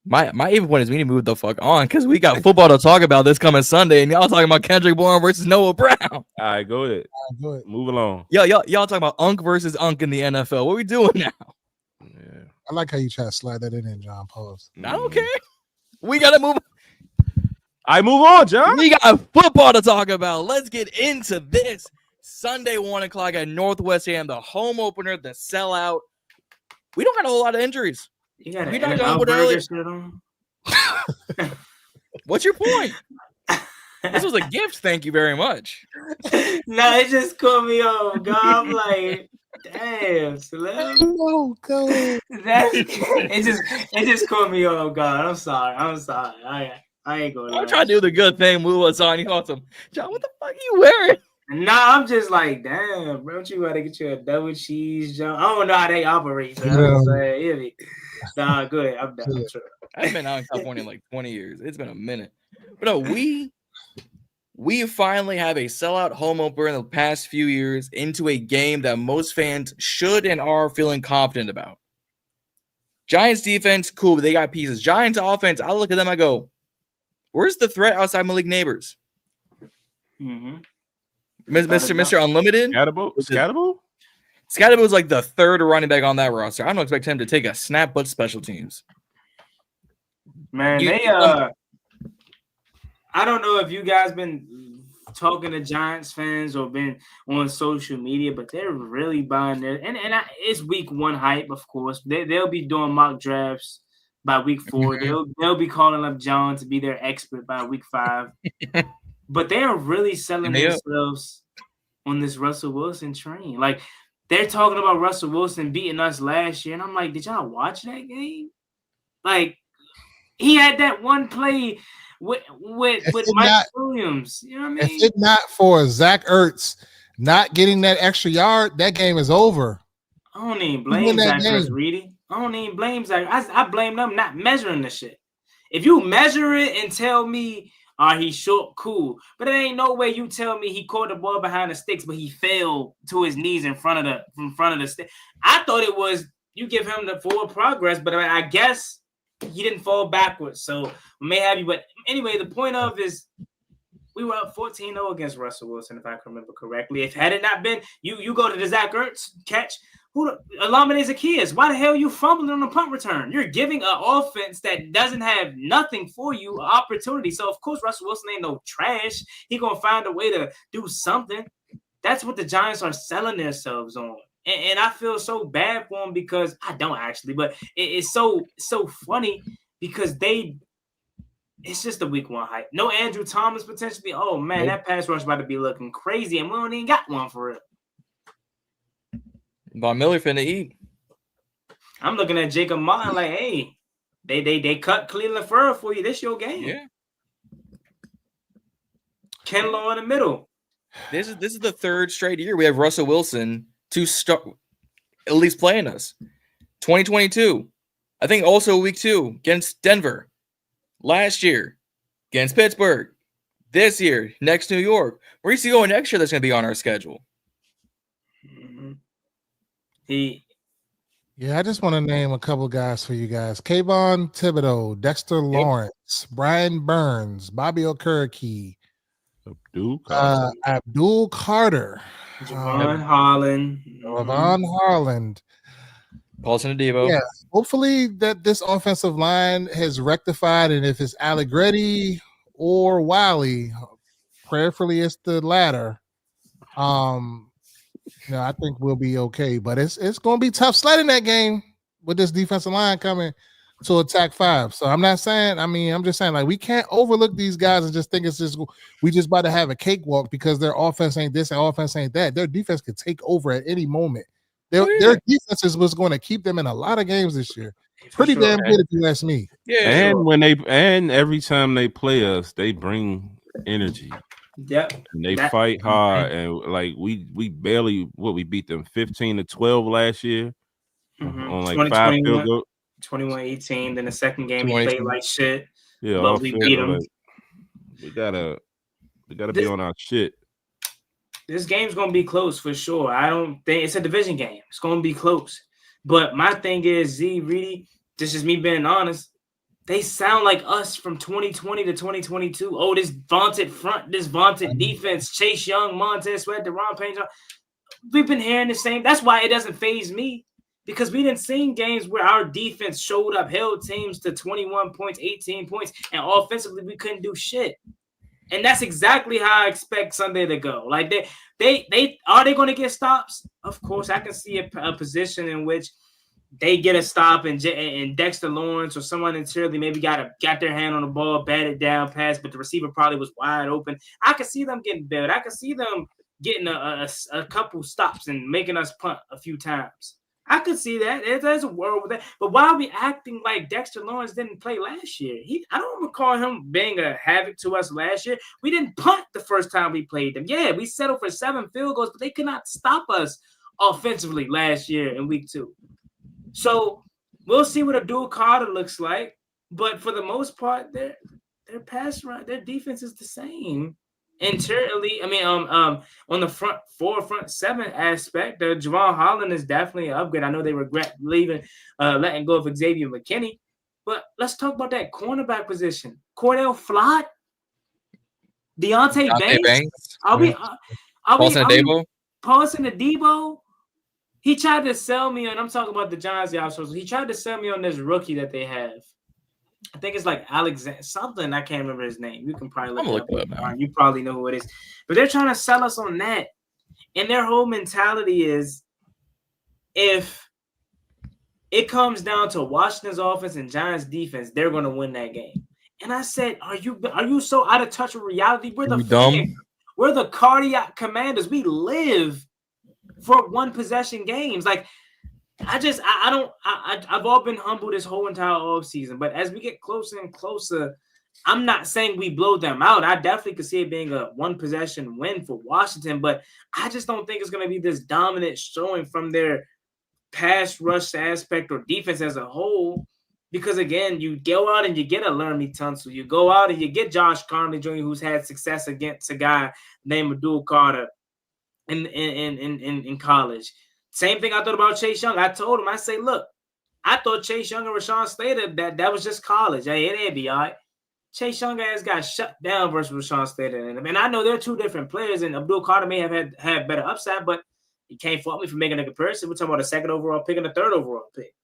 My even point is we need to move the fuck on because we got football to talk about this coming Sunday, and y'all talking about Kendrick Bourne versus Noah Brown. All right, go ahead. Move along. Y'all talking about Unk versus Unk in the NFL. What are we doing now? Yeah. I like how you try to slide that in, John. Pause. I don't care. We gotta move. I move on, John. We got football to talk about. Let's get into this. Sunday, 1 o'clock at Northwest AM, the home opener, the sellout. We don't got a whole lot of injuries. You got we talked about earlier. What's your point? This was a gift. Thank you very much. No, it just caught me off. God, I'm like, damn, Slim. No, go ahead. It just caught me off. God, I'm sorry. I ain't going. I'm trying to do the good thing. Move us on. You awesome, John. What the fuck are you wearing? Nah, I'm just like, damn, bro. Don't you gotta get you a double cheese, John? I don't know how they operate. So I'm saying, nah, go ahead. I'm done. I'm sure. I've been out in California in like 20 years. It's been a minute. But no, we finally have a sellout home opener in the past few years into a game that most fans should and are feeling confident about. Giants defense, cool, but they got pieces. Giants offense, I look at them, I go, where's the threat outside Malik Neighbors? Mm-hmm. Mr. Unlimited? Scatterable? Scatterable was like the third running back on that roster. I don't expect him to take a snap but special teams. Man, I don't know if you guys been talking to Giants fans or been on social media, but they're really buying it. And it's week 1 hype, of course. They'll be doing mock drafts by week 4. They'll be calling up John to be their expert by week 5. But they are really selling themselves on this Russell Wilson train. Like, they're talking about Russell Wilson beating us last year. And I'm like, did y'all watch that game? Like, he had that one play with Mike Williams. You know what I mean? If it's not for Zach Ertz not getting that extra yard, that game is over. I don't even You win blame that Zach versus game. Reedie. I don't even blame Zach. I blame them not measuring the shit. If you measure it and tell me, he's short, cool. But there ain't no way you tell me he caught the ball behind the sticks, but he fell to his knees in front of the stick. I thought it was you give him the forward progress, but I guess he didn't fall backwards. So may have you. But anyway, the point of is we were up 14-0 against Russell Wilson, if I can remember correctly. If had it not been, you go to the Zach Ertz catch, who eliminates Zacchaeus. Why the hell are you fumbling on the punt return? You're giving an offense that doesn't have nothing for you an opportunity. So, of course, Russell Wilson ain't no trash. He going to find a way to do something. That's what the Giants are selling themselves on. And I feel so bad for them because I don't actually, but it's so funny because it's just a week one hype. No Andrew Thomas potentially. Oh, man, that pass rush about to be looking crazy, and we don't even got one for it. Von Miller finna eat. I'm looking at Jacob Martin like, hey, they cut Cleveland Furrow for you. This your game. Yeah. Ken Law in the middle. This is the third straight year we have Russell Wilson to start at least playing us. 2022. I think also week 2 against Denver. Last year against Pittsburgh. This year, next New York. Where's he going next year that's going to be on our schedule? Mm-hmm. Yeah, I just want to name a couple guys for you guys. Kayvon Thibodeau, Dexter Lawrence, Brian Burns, Bobby Okereke, Abdul Carter, Javon Holland, Paulson Adebo. Yeah, hopefully that this offensive line has rectified, and if it's Allegretti or Wiley, prayerfully it's the latter. I think we'll be okay, but it's going to be tough sledding that game with this defensive line coming to attack 5. So I'm just saying, like, we can't overlook these guys and just think we just about to have a cakewalk because their offense ain't this and offense ain't that. Their defense could take over at any moment. Their defense is what's going to keep them in a lot of games this year. Pretty damn good if you ask me. Yeah, and every time they play us, they bring energy. Yep. And they fight hard, and like we barely we beat them 15-12 last year on like 5 field goals. 21-18. Then the second game we played like shit. Yeah, but we beat them. We gotta be on our shit. This game's gonna be close for sure. I don't think it's a division game. It's gonna be close. But my thing is, Zee, Reedie, this is me being honest. They sound like us from 2020 to 2022. Oh, this vaunted front, this vaunted defense, Chase Young, Montez Sweat, Deron Payne. We've been hearing the same. That's why it doesn't faze me, because we didn't see games where our defense showed up, held teams to 21 points, 18 points, and offensively we couldn't do shit. And that's exactly how I expect Sunday to go. Like they are they going to get stops? Of course, I can see a position in which they get a stop and Dexter Lawrence or someone interiorly maybe got their hand on the ball, batted down, pass, but the receiver probably was wide open. I could see them getting bailed. I could see them getting a couple stops and making us punt a few times. I could see that. There's a world with that. But why are we acting like Dexter Lawrence didn't play last year? I don't recall him being a havoc to us last year. We didn't punt the first time we played them. Yeah, we settled for 7 field goals, but they could not stop us offensively last year in week 2. So we'll see what Abdul Carter looks like. But for the most part, their pass run, their defense is the same. Interiorly, on the front 7 aspect, the Javon Holland is definitely an upgrade. I know they regret letting go of Xavier McKinney, but let's talk about that cornerback position. Cordell Flott, Deontay Banks. Paulson Adebo. He tried to sell me, and I'm talking about the Giants. He tried to sell me on this rookie that they have. I think it's like Alexander something. I can't remember his name. You can probably look it up. You probably know who it is. But they're trying to sell us on that. And their whole mentality is if it comes down to Washington's offense and Giants defense, they're going to win that game. And I said, are you so out of touch with reality? We're the cardiac commanders. We live for one possession games. Like, I've all been humble this whole entire offseason, but as we get closer and closer, I'm not saying we blow them out. I definitely could see it being a one possession win for Washington, but I just don't think it's going to be this dominant showing from their pass rush aspect or defense as a whole. Because again, you go out and you get a Laramie Tunsil. You go out and you get Josh Conley Jr., who's had success against a guy named Abdul Carter in college. Same thing I thought about Chase Young. I told him, I say, look, I thought Chase Young and Rashawn Slater, that was just college. Hey, it'd be all right. Chase Young ass got shut down versus Rashawn Slater. And I know they're two different players, and Abdul Carter may have had better upside, but you can't fault me for making a comparison. We're talking about a second overall pick and a third overall pick.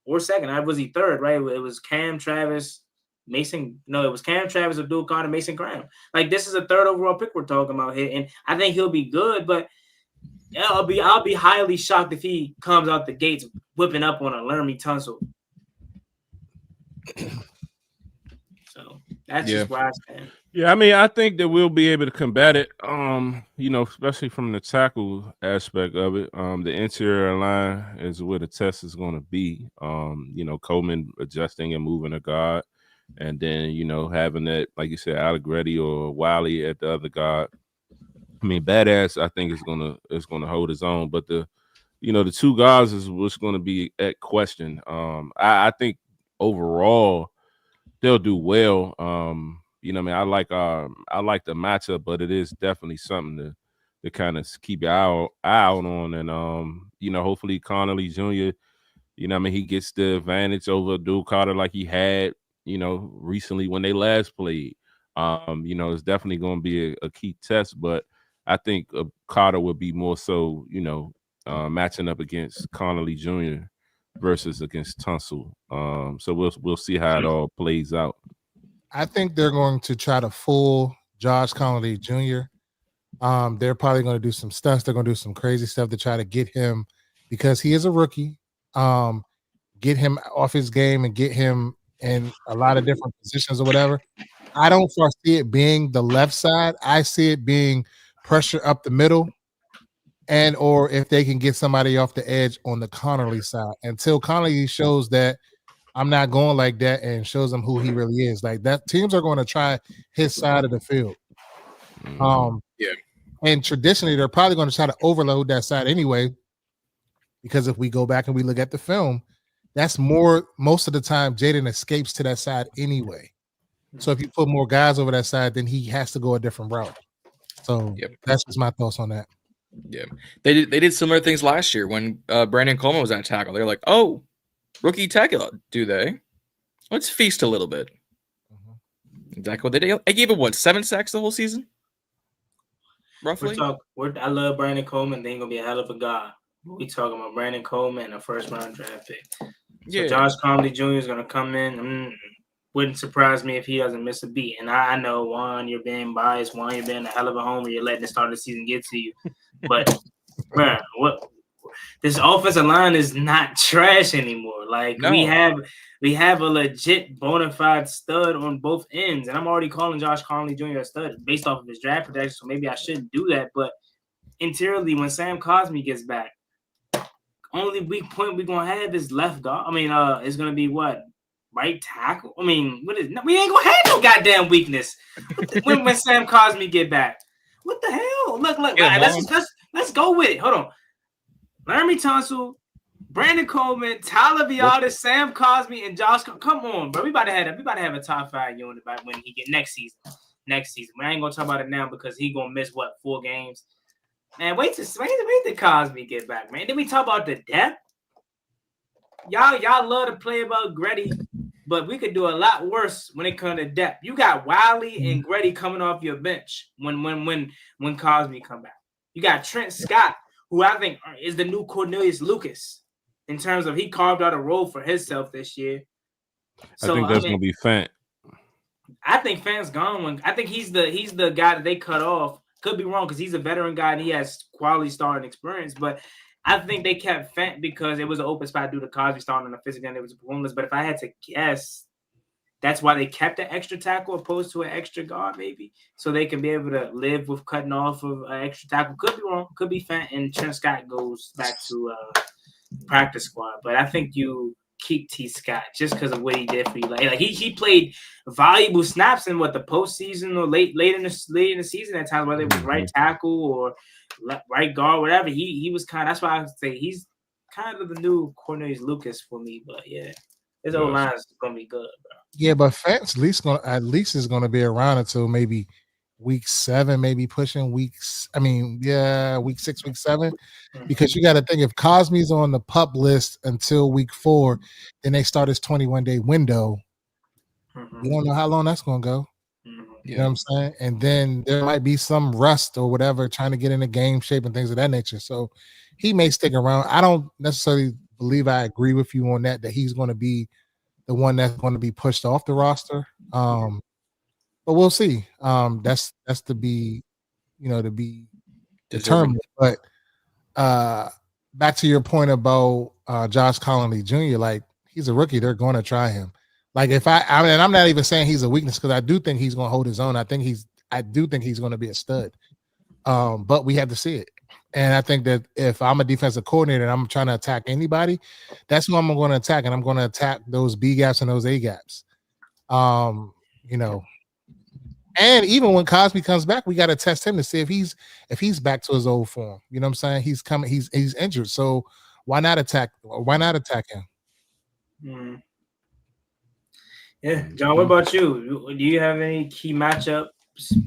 Or second. I was he third, right? It was Cam Travis, Mason. No, it was Cam Travis, Abdul Carter, Mason Graham. Like, this is a third overall pick we're talking about here. And I think he'll be good, but I'll be highly shocked if he comes out the gates whipping up on a Laramie Tunsil. So that's just where I stand. Yeah, I mean, I think that we'll be able to combat it, especially from the tackle aspect of it. The interior line is where the test is going to be. Coleman adjusting and moving a guard, and then, having that, like you said, Allegretti or Wiley at the other guard. I mean, Badass, I think is gonna hold his own, but the two guards is what's going to be at question. I think overall they'll do well. I like the matchup, but it is definitely something to kind of keep your eye out on, and hopefully Connolly Jr. He gets the advantage over Abdul Carter like he had recently when they last played. It's definitely going to be a key test, but I think Carter would be more so matching up against Connolly Jr. versus against Tunsil. So we'll see how it all plays out. I think they're going to try to fool Josh Connolly Jr. They're probably going to do some stunts. They're going to do some crazy stuff to try to get him, because he is a rookie, get him off his game and get him in a lot of different positions or whatever. I don't foresee it being the left side. I see it being pressure up the middle, and or if they can get somebody off the edge on the Connolly side, until Connolly shows that I'm not going like that and shows them who he really is. Like that, teams are going to try his side of the field. And traditionally they're probably going to try to overload that side anyway, because if we go back and we look at the film, that's most of the time Jaden escapes to that side anyway. So if you put more guys over that side, then he has to go a different route. So that's just my thoughts on that. Yeah, they did similar things last year when Brandon Coleman was at tackle. They're like, oh, rookie tackle, do they? Let's feast a little bit. Exactly what they did. I gave it 7 sacks the whole season, roughly. I love Brandon Coleman. They ain't gonna be a hell of a guy. We talking about Brandon Coleman and a first-round draft pick. So Josh Conley Jr. is gonna come in. Wouldn't surprise me if he doesn't miss a beat. And I know, Juan, you're being biased. Juan, you're being a hell of a homer. You're letting the start of the season get to you. But, man, this offensive line is not trash anymore. Like, no. we have a legit bona fide stud on both ends. And I'm already calling Josh Conley Jr. a stud based off of his draft protection, so maybe I shouldn't do that. But interiorly, when Sam Cosmi gets back, only weak point we're going to have is left guard. I mean, it's going to be what? Right tackle? I mean, we ain't gonna have no goddamn weakness when Sam Cosmi get back. What the hell? Look. Let's go with it. Hold on. Laramie Tunsil, Brandon Coleman, Tyler Viotis, Sam Cosmi, and Josh. Come on, bro. We about to have a top 5 unit by when he get next season. We ain't gonna talk about it now because he gonna miss 4 games. Man, wait till Cosmi get back, man. Then we talk about the depth. Y'all love to play about Gretty, but we could do a lot worse when it comes to depth. You got Wiley and Gretty coming off your bench when Cosmi come back. You got Trent Scott, who I think is the new Cornelius Lucas in terms of he carved out a role for himself this year. So, I think that's gonna be Fant. I think Fant's gone. I think he's the guy that they cut off. Could be wrong because he's a veteran guy and he has quality starting experience, but I think they kept Fant because it was an open spot due to Cosby starting on the physical and it was performance. But if I had to guess, that's why they kept an extra tackle opposed to an extra guard, maybe, so they can be able to live with cutting off of an extra tackle. Could be wrong. Could be Fant and Trent Scott goes back to practice squad. But I think you keep T. Scott just because of what he did for you. Like he played valuable snaps in the postseason or late in the season at times, whether it was right tackle or right guard, whatever. He was kind of, that's why I say he's kind of the new Cornelius Lucas for me. But yeah, his old line is gonna be good, bro. Yeah, but Fantz at least is gonna be around until maybe week 7, maybe pushing weeks. I mean, yeah, week 6, week 7. Because you got to think if Cosme's on the PUP list until week 4, then they start his 21-day window. You don't know how long that's going to go. You know what I'm saying? And then there might be some rust or whatever trying to get into game shape and things of that nature. So he may stick around. I don't necessarily believe I agree with you on that he's going to be the one that's going to be pushed off the roster. But we'll see. That's to be, to be determined. But back to your point about Josh Conley Jr., like he's a rookie, they're going to try him. Like if I mean, I'm not even saying he's a weakness because I do think he's going to hold his own. I do think he's going to be a stud. But we have to see it. And I think that if I'm a defensive coordinator and I'm trying to attack anybody, that's who I'm going to attack, and I'm going to attack those B gaps and those A gaps. And even when Cosme comes back, we got to test him to see if he's back to his old form. You know what I'm saying? He's coming. He's injured, so why not attack him? Yeah, John. What about you? Do you have any key matchups,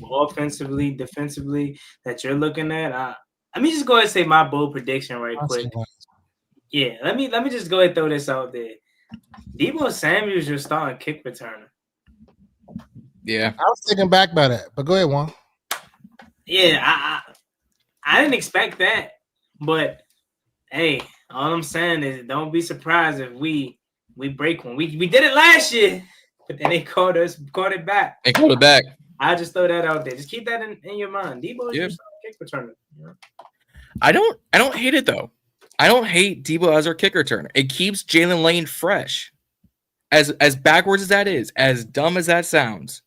offensively, defensively, that you're looking at? Let me just go ahead and say my bold prediction right quick. Yeah, let me just go ahead and throw this out there. Deebo Samuel's your starting kick returner. Yeah, I was taken back by that, but go ahead, Juan. Yeah, I didn't expect that, but hey, all I'm saying is don't be surprised if we break one. We did it last year, but then they called it back. They called it back. I just throw that out there. Just keep that in your mind. Deebo is your kick returner. Yeah. I don't hate it though. I don't hate Deebo as our kick returner. It keeps Jalen Lane fresh. As backwards as that is, as dumb as that sounds.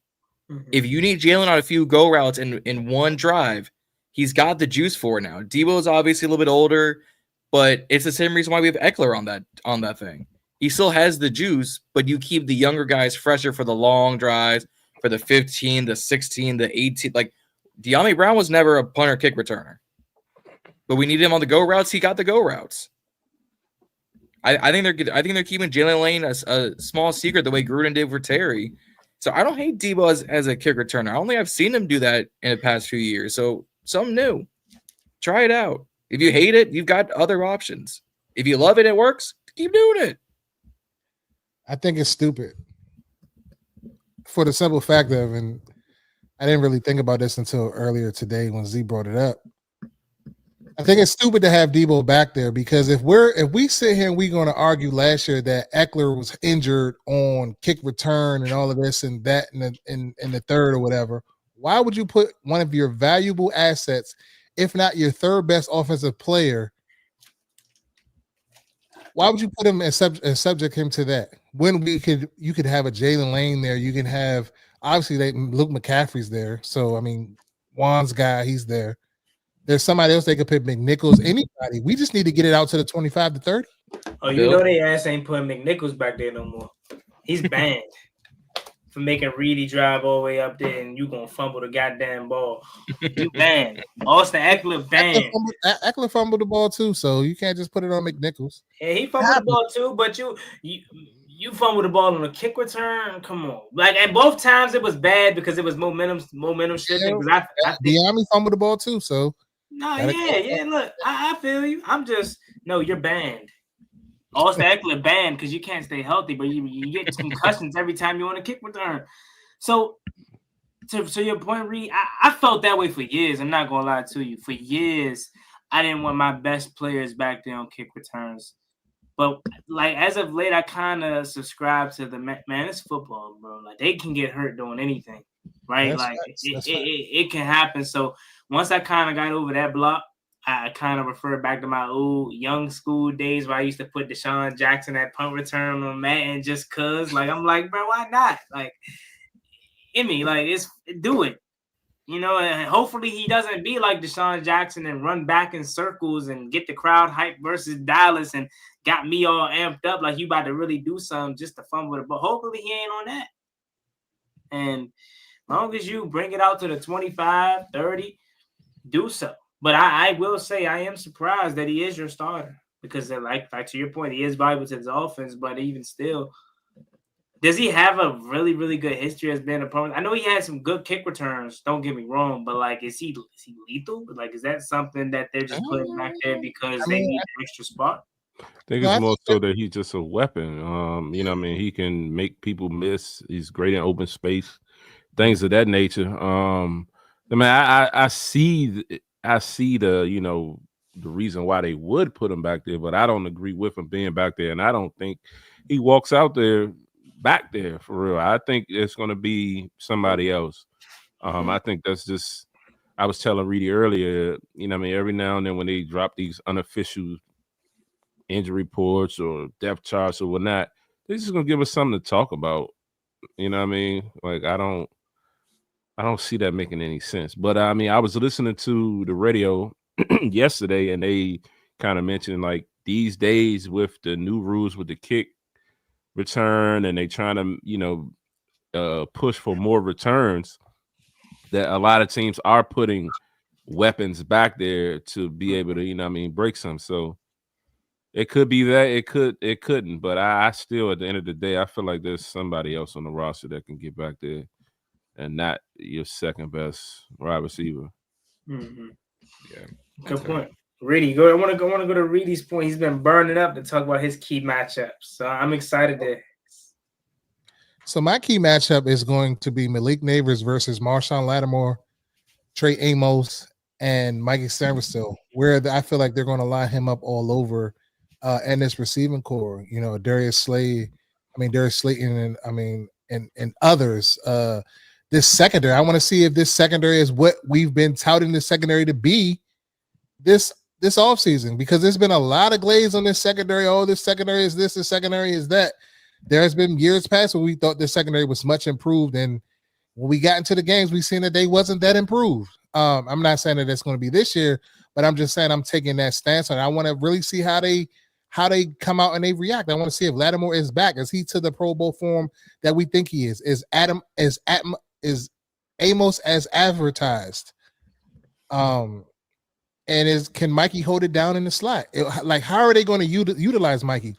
If you need Jalen on a few go routes in one drive, he's got the juice for it now. Deebo is obviously a little bit older, but it's the same reason why we have Eckler on that thing. He still has the juice, but you keep the younger guys fresher for the long drives, for the 15, the 16, the 18. Like De'Ami Brown was never a punter kick returner, but we needed him on the go routes. He got the go routes. I think they're keeping Jalen Lane a small secret the way Gruden did for Terry. So I don't hate Deebo as a kick returner. I don't think I've seen him do that in the past few years. So something new. Try it out. If you hate it, you've got other options. If you love it, it works. Keep doing it. I think it's stupid for the simple fact of, and I didn't really think about this until earlier today when Z brought it up. I think it's stupid to have Deebo back there because if we sit here and we're going to argue last year that Eckler was injured on kick return and all of this and that in the third or whatever, why would you put one of your valuable assets, if not your third best offensive player, why would you put him and subject him to that when you could have a Jalen Lane there? You can have obviously Luke McCaffrey's there, so I mean Juan's guy, he's there. There's somebody else they could pick, McNichols, anybody. We just need to get it out to the 25 to 30. Oh, you know they ass ain't putting McNichols back there no more. He's banned for making Reedie drive all the way up there and you gonna fumble the goddamn ball. You banned. Austin Eckler banned. Eckler fumbled the ball too, so you can't just put it on McNichols. Yeah, he fumbled the ball too, but you fumbled the ball on a kick return. Come on, like at both times it was bad because it was momentum shifting. Yeah, De'Ami fumbled the ball too, so. No, yeah. Look, I feel you. You're banned. Austin Eckler banned because you can't stay healthy, but you get concussions every time you want a kick return. So, to your point, Reed, I felt that way for years. I'm not gonna lie to you. For years, I didn't want my best players back there on kick returns. But like as of late, I kind of subscribe to the man. It's football, bro. Like they can get hurt doing anything, right? It can happen. So. Once I kind of got over that block, I kind of referred back to my old young school days where I used to put Deshaun Jackson at punt return on Madden just cause. Like I'm like, bro, why not? Like, do it. You know, and hopefully he doesn't be like Deshaun Jackson and run back in circles and get the crowd hyped versus Dallas and got me all amped up like you about to really do something just to fumble it. But hopefully he ain't on that. And as long as you bring it out to the 25, 30, do so. But I will say I am surprised that he is your starter because, like to your point, he is valuable to his offense. But even still, does he have a really, really good history as being a opponent? I know he had some good kick returns. Don't get me wrong, but like, is he lethal? Like, is that something that they're just putting back there because they need an extra spot? I think it's more so that he's just a weapon. You know what I mean? He can make people miss. He's great in open space, things of that nature. I mean, I see the, you know, the reason why they would put him back there, but I don't agree with him being back there, and I don't think he walks out there back there for real. I think it's going to be somebody else. I think that's just. I was telling Reedie earlier, you know what I mean, every now and then when they drop these unofficial injury reports or depth charts or whatnot, they're just gonna give us something to talk about. You know what I mean? Like I don't see that making any sense. But I mean, I was listening to the radio yesterday, and they kind of mentioned like these days with the new rules with the kick return, and they trying to, you know, push for more returns, that a lot of teams are putting weapons back there to be able to, you know what I mean, break some. So it could be that, it couldn't, but I still, at the end of the day, I feel like there's somebody else on the roster that can get back there and not your second best wide receiver. Mm-hmm. Yeah, good point. Reedie, I want to go to Reedie's point. He's been burning up to talk about his key matchups, so I'm excited to. So my key matchup is going to be Malik Neighbors versus Marshawn Lattimore, Trey Amos, and Mikey Samuelson, where I feel like they're going to line him up all over and this receiving core. You know, Darius Slayton, and others. This secondary, I want to see if this secondary is what we've been touting the secondary to be this offseason, because there's been a lot of glaze on this secondary. Oh, this secondary is this, this secondary is that. There has been years past where we thought the secondary was much improved, and when we got into the games, we've seen that they wasn't that improved. I'm not saying that it's going to be this year, but I'm just saying I'm taking that stance on it. I want to really see how they come out and they react. I want to see if Lattimore is back. Is he to the Pro Bowl form that we think he is? Is Amos as advertised? And can Mikey hold it down in the slot? Like, how are they going to utilize Mikey?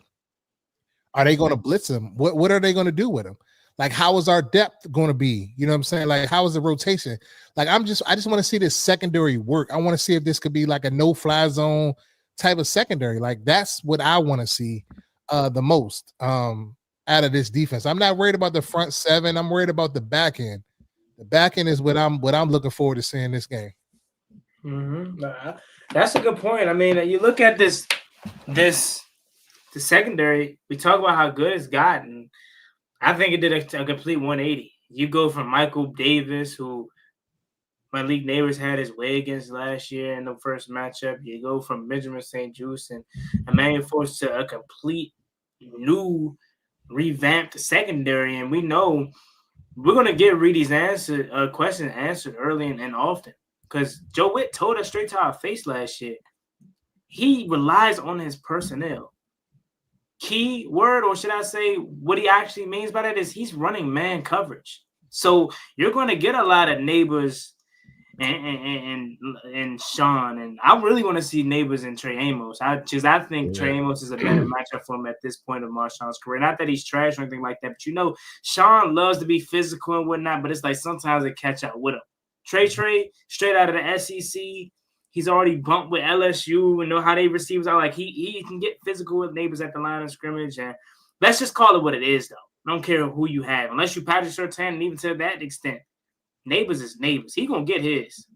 Are they going to blitz him? What are they going to do with him? Like, how is our depth going to be? You know what I'm saying? Like, how is the rotation? Like, I just want to see this secondary work. I want to see if this could be like a no-fly zone type of secondary. Like, that's what I want to see the most out of this defense. I'm not worried about the front seven. I'm worried about the back end. The back end is what I'm looking forward to seeing this game. Mm-hmm. That's a good point. I mean, you look at the secondary, we talk about how good it's gotten. I think it did a complete 180. You go from Michael Davis, who Malik Neighbors had his way against last year in the first matchup. You go from Benjamin St-Juste and Emmanuel Force to a complete new revamped secondary. And we know we're going to get Reedie's question answered early and often, because Joe Witt told us straight to our face last year, he relies on his personnel. Key word, or should I say what he actually means by that, is he's running man coverage. So you're going to get a lot of Neighbors and Sean, and I really want to see Neighbors and Trey Amos. I think Trey Amos is a better matchup for him at this point of Marshawn's career. Not that he's trash or anything like that, but you know, Sean loves to be physical and whatnot, but it's like sometimes they catch up with him. Trey, straight out of the SEC. He's already bumped with LSU and know how they receive. Like he can get physical with Neighbors at the line of scrimmage, and let's just call it what it is, though. I don't care who you have, unless you Patrick Surtain, and even to that extent, Neighbors is Neighbors. He gonna get his.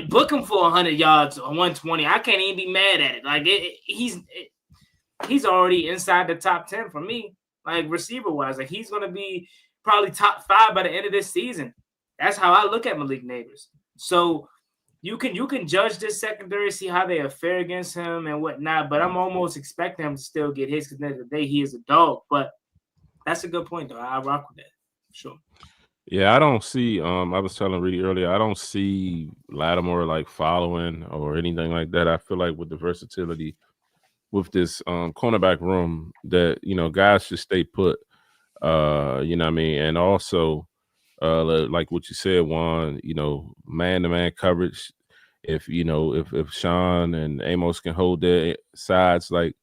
Book him for 100 yards or 120. I can't even be mad at it. Like he's already inside the top 10 for me, like receiver wise. Like he's gonna be probably top 5 by the end of this season. That's how I look at Malik Neighbors. So you can judge this secondary, see how they fare against him and whatnot, but I'm almost expecting him to still get his, because at the end of the day, he is a dog. But that's a good point, though. I rock with that. Sure. Yeah, I don't see. I was telling Reedie earlier, I don't see Lattimore like following or anything like that. I feel like with the versatility with this cornerback room, that guys should stay put. You know what I mean, and also like what you said, Juan. Man-to-man coverage. If Sean and Amos can hold their sides like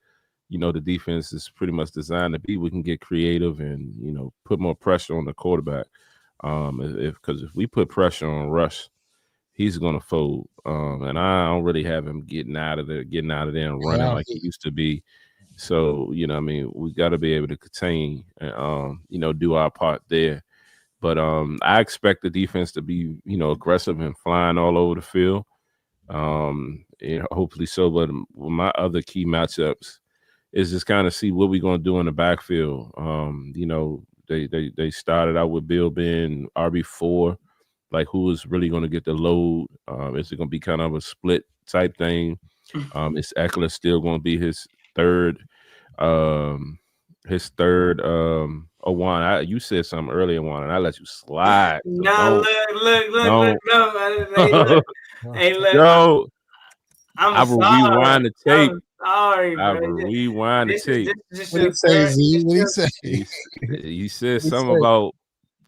the defense is pretty much designed to be, we can get creative and put more pressure on the quarterback. Because if we put pressure on Rush, he's gonna fold. And I don't really have him getting out of there and running like he used to be. So I mean, we got to be able to contain and do our part there. But I expect the defense to be aggressive and flying all over the field. Hopefully so. But my other key matchups is just kind of see what we're gonna do in the backfield. They started out with Bill being RB4, like who is really going to get the load? Is it going to be kind of a split type thing? Is Eckler still going to be his third? Juan, you said something earlier, Juan, and I let you slide. So no, look. Hey, look. Yo, I will rewind the tape. Sorry, I will rewind the tape. What did he say, Z? What did he say? You said something about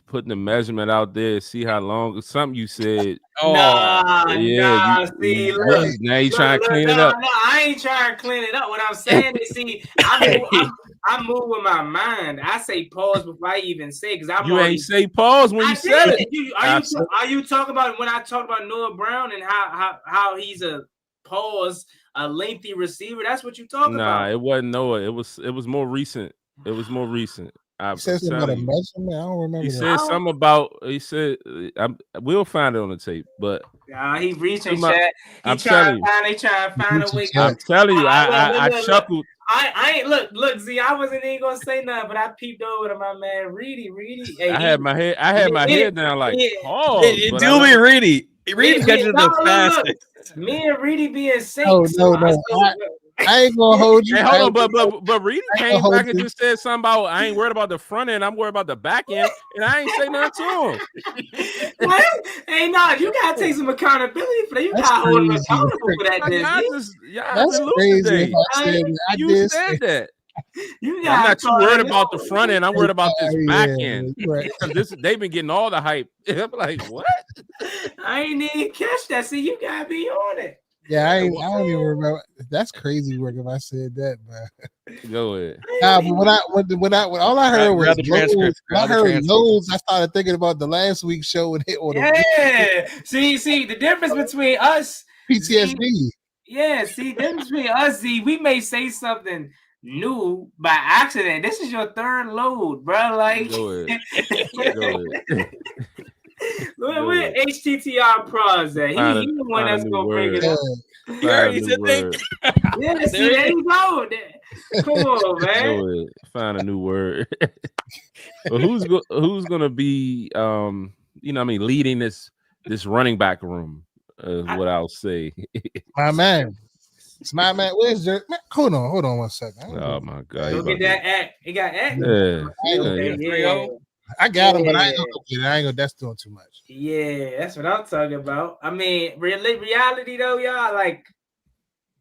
putting the measurement out there, see how long. Something you said. Nah. See, look. Now you trying to clean it up. No, I ain't trying to clean it up. What I'm saying is, see, I move with my mind. I say pause before I even say, because you ain't say pause when you said it. Are you talking about when I talk about Noah Brown and how he's a lengthy receiver? That's what you talking about. Nah, it wasn't Noah. It was more recent. It was more recent. He said something about a measurement. I don't remember. He said something about. He said, "We'll find it on the tape." But he reaching chat. They trying to find a way. I'm telling you, I chuckled. I ain't look, Z. I wasn't even gonna say nothing, but I peeped over to my man Reedie. Hey, I had my head down like, oh, it do be Reedie. Reedie catches the fastest. Me and Reedie being sync. I ain't gonna hold you. Hey, hold on, but Reedie came back and just said something about I ain't worried about the front end, I'm worried about the back end, and I ain't say nothing to him. Hey, no, you gotta take some accountability for that. You gotta hold him accountable for that. That's crazy. You said that. I'm not too worried about the front end. I'm worried about this back end. Right. They've been getting all the hype. I'm like, what? I ain't even catch that. See, you gotta be on it. Yeah, I don't even remember. That's crazy work if I said that, man. Go ahead. But when all I heard was loads. I heard loads. I started thinking about the last week's show and hit on See, the difference between us PTSD. See, the difference between us, Z, we may say something new by accident. This is your third load, bro. Like, go ahead. Where HTTR pros at? He's the one that's gonna bring it up. You already said thank you. Yeah, see, there you go. Come on, man. Go ahead. Find a new word. But who's gonna be leading this running back room? What I'll say. My man. It's my man. Where's your man? Hold on 1 second. Oh my God. Go get that act. He got act. Yeah. I got him, but I ain't gonna that's doing too much. Yeah, that's what I'm talking about. I mean, reality though, y'all, like,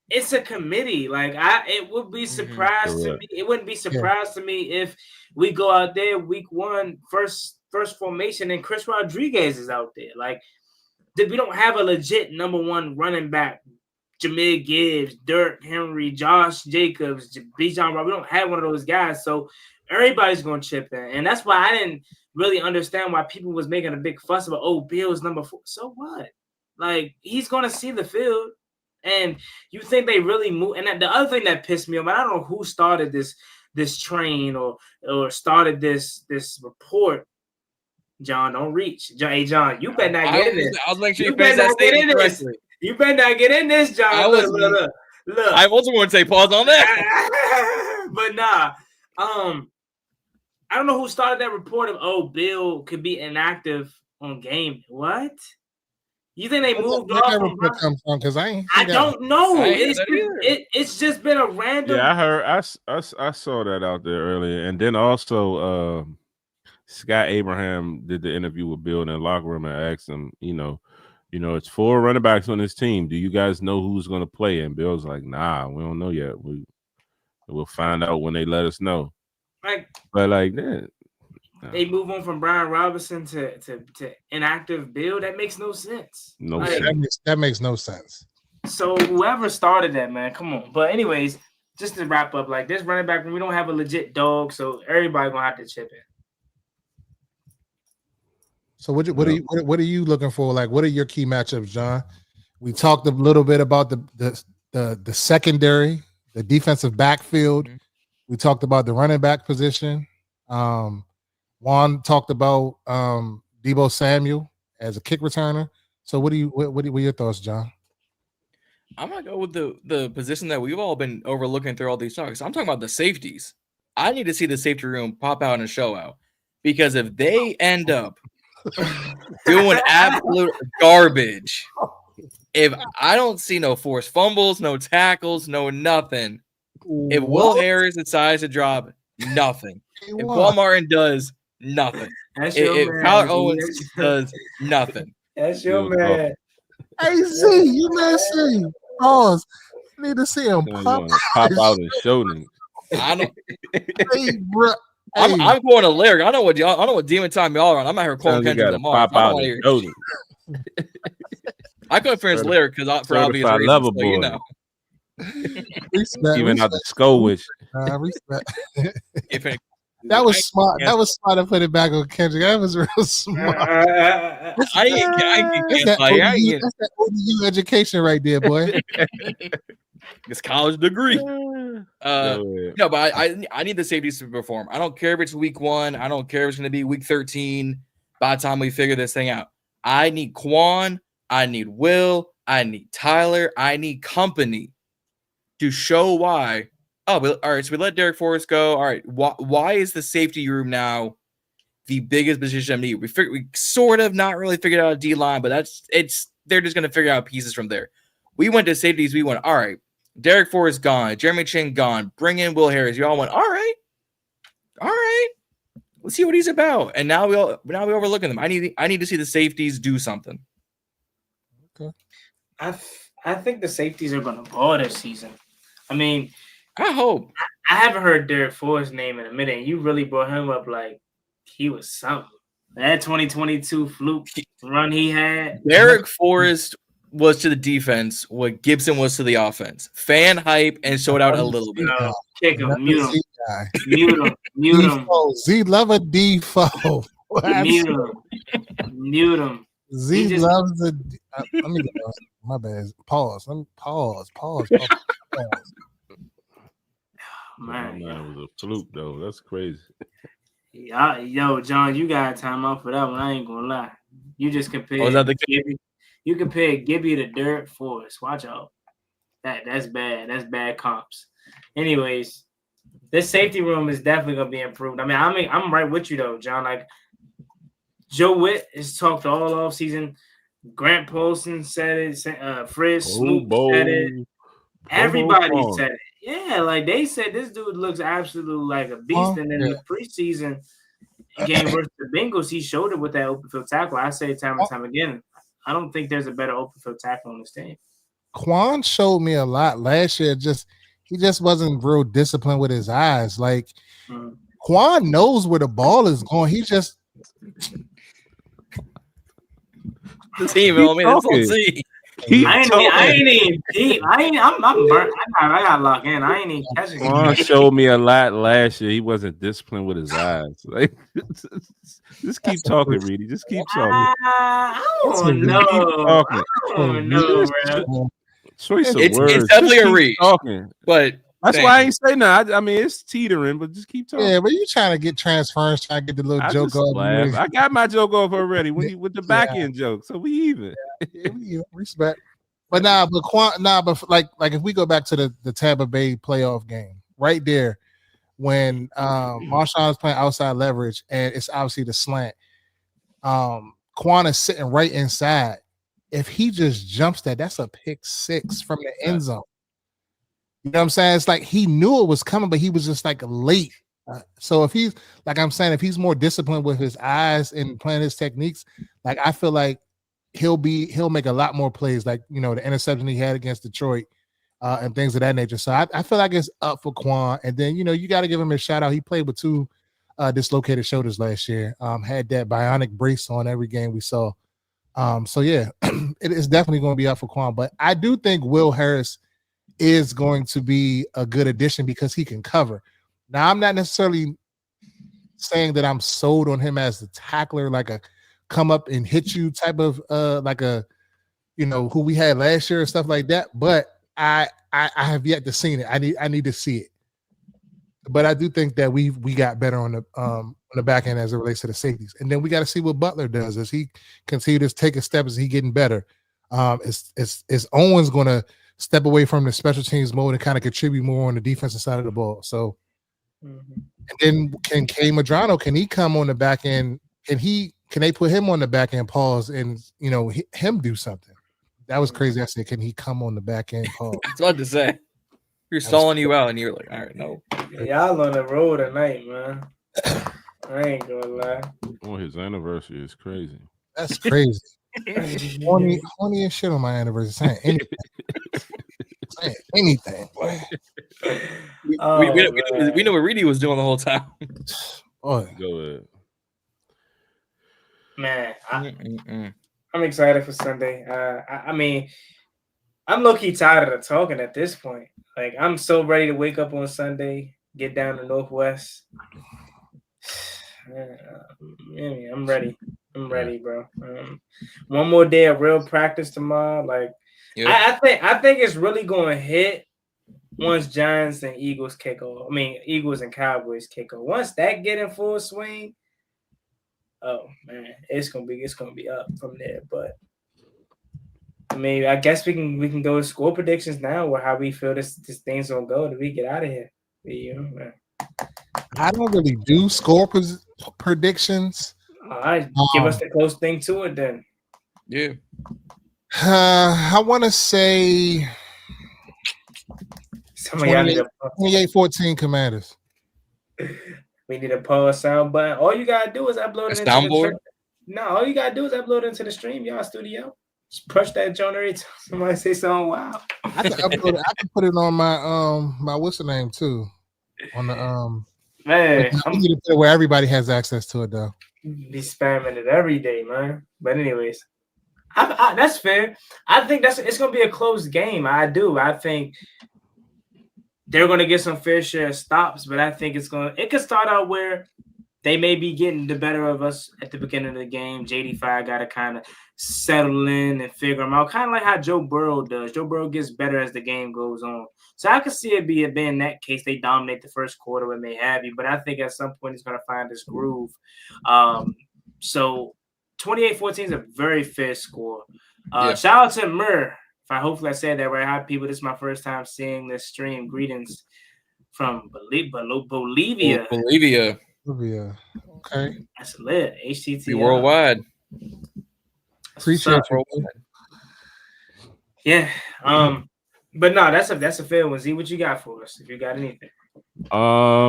it's a committee. Like, it would be surprised to me. It wouldn't be surprised to me if we go out there week one, first formation, and Chris Rodriguez is out there. Like, we don't have a legit number one running back. Jameer Gibbs, Dirk Henry, Josh Jacobs, Bijan Rob. We don't have one of those guys, so everybody's going to chip in. And that's why I didn't really understand why people was making a big fuss about, Bill's number 4. So what? Like, he's going to see the field. And you think they really move. And the other thing that pissed me off, I don't know who started this train or started this report. John, don't reach. Hey, John, you better not get in this. I was making sure you better not get in this. You better not get in this, John. Look. I also want to say pause on that. But nah. I don't know who started that report of Bill could be inactive on game. What? You think they moved off from? Because I don't know. It's just been a random. Yeah, I heard. I saw that out there earlier, and then also Scott Abraham did the interview with Bill in the locker room and asked him, it's 4 running backs on this team. Do you guys know who's going to play? And Bill's like, nah, we don't know yet. We'll find out when they let us know. But they move on from Brian Robinson to inactive Bill. That makes no sense. That makes no sense. So whoever started that, man, come on. But anyways, just to wrap up, like this running back, we don't have a legit dog, so everybody gonna have to chip in. So what are you looking for? Like, what are your key matchups, John? We talked a little bit about the secondary, the defensive backfield. Mm-hmm. We talked about the running back position. Juan talked about Deebo Samuel as a kick returner. So what are your thoughts, John? I'm gonna go with the position that we've all been overlooking through all these talks. I'm talking about the safeties. I need to see the safety room pop out and show out, because if they end up doing absolute garbage, if I don't see no forced fumbles, no tackles, no nothing, if Will Harris decides to drop nothing, if Paul Martin does nothing, if Kyler Owens does nothing, that's your man. Hey Z, you man see. Pause. Need to see him pop out and show me. I don't. Hey, bro. I'm going to lyric. I know what demon time y'all are on. I'm out here calling Kendrick tomorrow. Pop out and show me. I couldn't finish lyric because for obvious reasons. So, you know. Even out the skull wish. Respect. That was smart. That was smart to put it back on Kendrick. That was real smart. That's that ODU education right there, boy. It's college degree. No, but I need the safeties to perform. I don't care if it's week 1. I don't care if it's going to be week 13. By the time we figure this thing out, I need Quan. I need Will. I need Tyler. I need company to show why. Oh, all right. So we let Derek Forrest go. All right. Why is the safety room now the biggest position of need? We sort of not really figured out a D line, but they're just going to figure out pieces from there. We went to safeties. We went, all right, Derek Forrest gone. Jeremy Chin gone. Bring in Will Harris. You all went, all right. Let's see what he's about. And now we overlooking them. I need to see the safeties do something. Okay. I think the safeties are going to ball this season. I mean, I hope. I haven't heard Derek Forrest's name in a minute, and you really brought him up like he was something. That 2022 fluke run he had. Derek Forrest was to the defense what Gibson was to the offense. Fan hype and showed out a little bit. Kick him, mute him. Mute him. Z love a Defoe. Mute him. Z loves a. Let me go. My bad. Pause. Let me pause. Man, that was a fluke though. That's crazy. Yo, John, you got time off for that one. I ain't gonna lie. You just compared. Oh, is that the Gibby? You compare Gibby to Derek Forrest. Watch out. That's bad. That's bad comps. Anyways, this safety room is definitely gonna be improved. I mean, I'm right with you though, John. Like Joe Witt has talked all off season. Grant Paulson said it. Fritz Snoop said it. Everybody said it. Yeah, like they said, this dude looks absolutely like a beast. And in the preseason game versus the Bengals, he showed it with that open field tackle. I say it time and time again. I don't think there's a better open field tackle on this team. Quan showed me a lot last year. He just wasn't real disciplined with his eyes. Like Quan knows where the ball is going. He just the team on me. That's all Z. I'm burnt. I got locked in. I ain't even catching it. Juan showed me a lot last year. He wasn't disciplined with his eyes. Like, just keep talking, Reedie. Just keep talking. I don't know, bro. Choice of words. It's definitely a reach. Talking, but that's why I ain't say nothing. I mean, it's teetering, but just keep talking. Yeah, but you trying to get transference, trying to get the little joke off. I got my joke off already with the back end joke, so we even. Yeah, respect. But like if we go back to the Tampa Bay playoff game, right there, when Marshawn is playing outside leverage and it's obviously the slant, Quan is sitting right inside. If he just jumps that's a pick 6 from the end zone. You know what I'm saying? It's like he knew it was coming, but he was just like late So if he's like I'm saying, if he's more disciplined with his eyes and playing his techniques, like I feel like he'll make a lot more plays, like the interception he had against Detroit, and things of that nature. So I feel like it's up for Quan. And then you got to give him a shout out. He played with 2 dislocated shoulders last year. Had that bionic brace on every game we saw. So yeah, it is definitely going to be up for Quan. But I do think Will Harris is going to be a good addition because he can cover. Now, I'm not necessarily saying that I'm sold on him as the tackler, like a come up and hit you type of like a who we had last year and stuff like that. But I have yet to see it. I need to see it. But I do think that we got better on the back end as it relates to the safeties. And then we got to see what Butler does as he continues to take a step as he getting better. Is Owens going to step away from the special teams mode and kind of contribute more on the defensive side of the ball? So, and then can K Madrano, can he come on the back end? Can they put him on the back end pause and him do something? That was crazy. I said, can he come on the back end pause? It's hard to say. You're stalling you out, and you're like, all right, no. Yeah, y'all on the road tonight, man. I ain't gonna lie. Oh, his anniversary is crazy. That's crazy. Horny as shit on my anniversary. Saying anything. Boy. We know what Reedie was doing the whole time. Boy. Go ahead. Man, I'm excited for Sunday. I mean, I'm low-key tired of the talking at this point. Like, I'm so ready to wake up on Sunday, get down to Northwest. I'm ready. I'm ready, bro. One more day of real practice tomorrow. Like, yep. I think it's really going to hit once Giants and Eagles kick off. I mean, Eagles and Cowboys kick off. Once that get in full swing, oh man, it's gonna be up from there. But I mean, I guess we can go to score predictions now, or how we feel this thing's gonna go. Do we get out of here? Man. I don't really do score predictions. All right, give us the close thing to it then. Yeah. I want to say 28-14 Commanders. We need a pause sound button. All you gotta do is upload it into soundboard. All you gotta do is upload it into the stream, y'all studio. Just push that joint every time somebody say something wild. I can put it on my what's the name too. On the man, I need to put it where everybody has access to it though. Be spamming it every day, man. But anyways, that's fair. I think it's gonna be a close game. I think they're gonna get some fair share of stops, but I think it could start out where they may be getting the better of us at the beginning of the game. JD5 got to kind of settle in and figure them out, kind of like how Joe Burrow does. Joe Burrow gets better as the game goes on. So I could see it being that case. They dominate the first quarter when they have you, but I think at some point he's going to find his groove. So 28-14 is a very fair score. Shout out to Mur. Hopefully I said that right. Hi, people. This is my first time seeing this stream. Greetings from Bolivia. Bolivia. Okay. That's lit. HTTR. Be worldwide. Appreciate you. Yeah. But no, that's a fair one. Zee, what you got for us? If you got anything.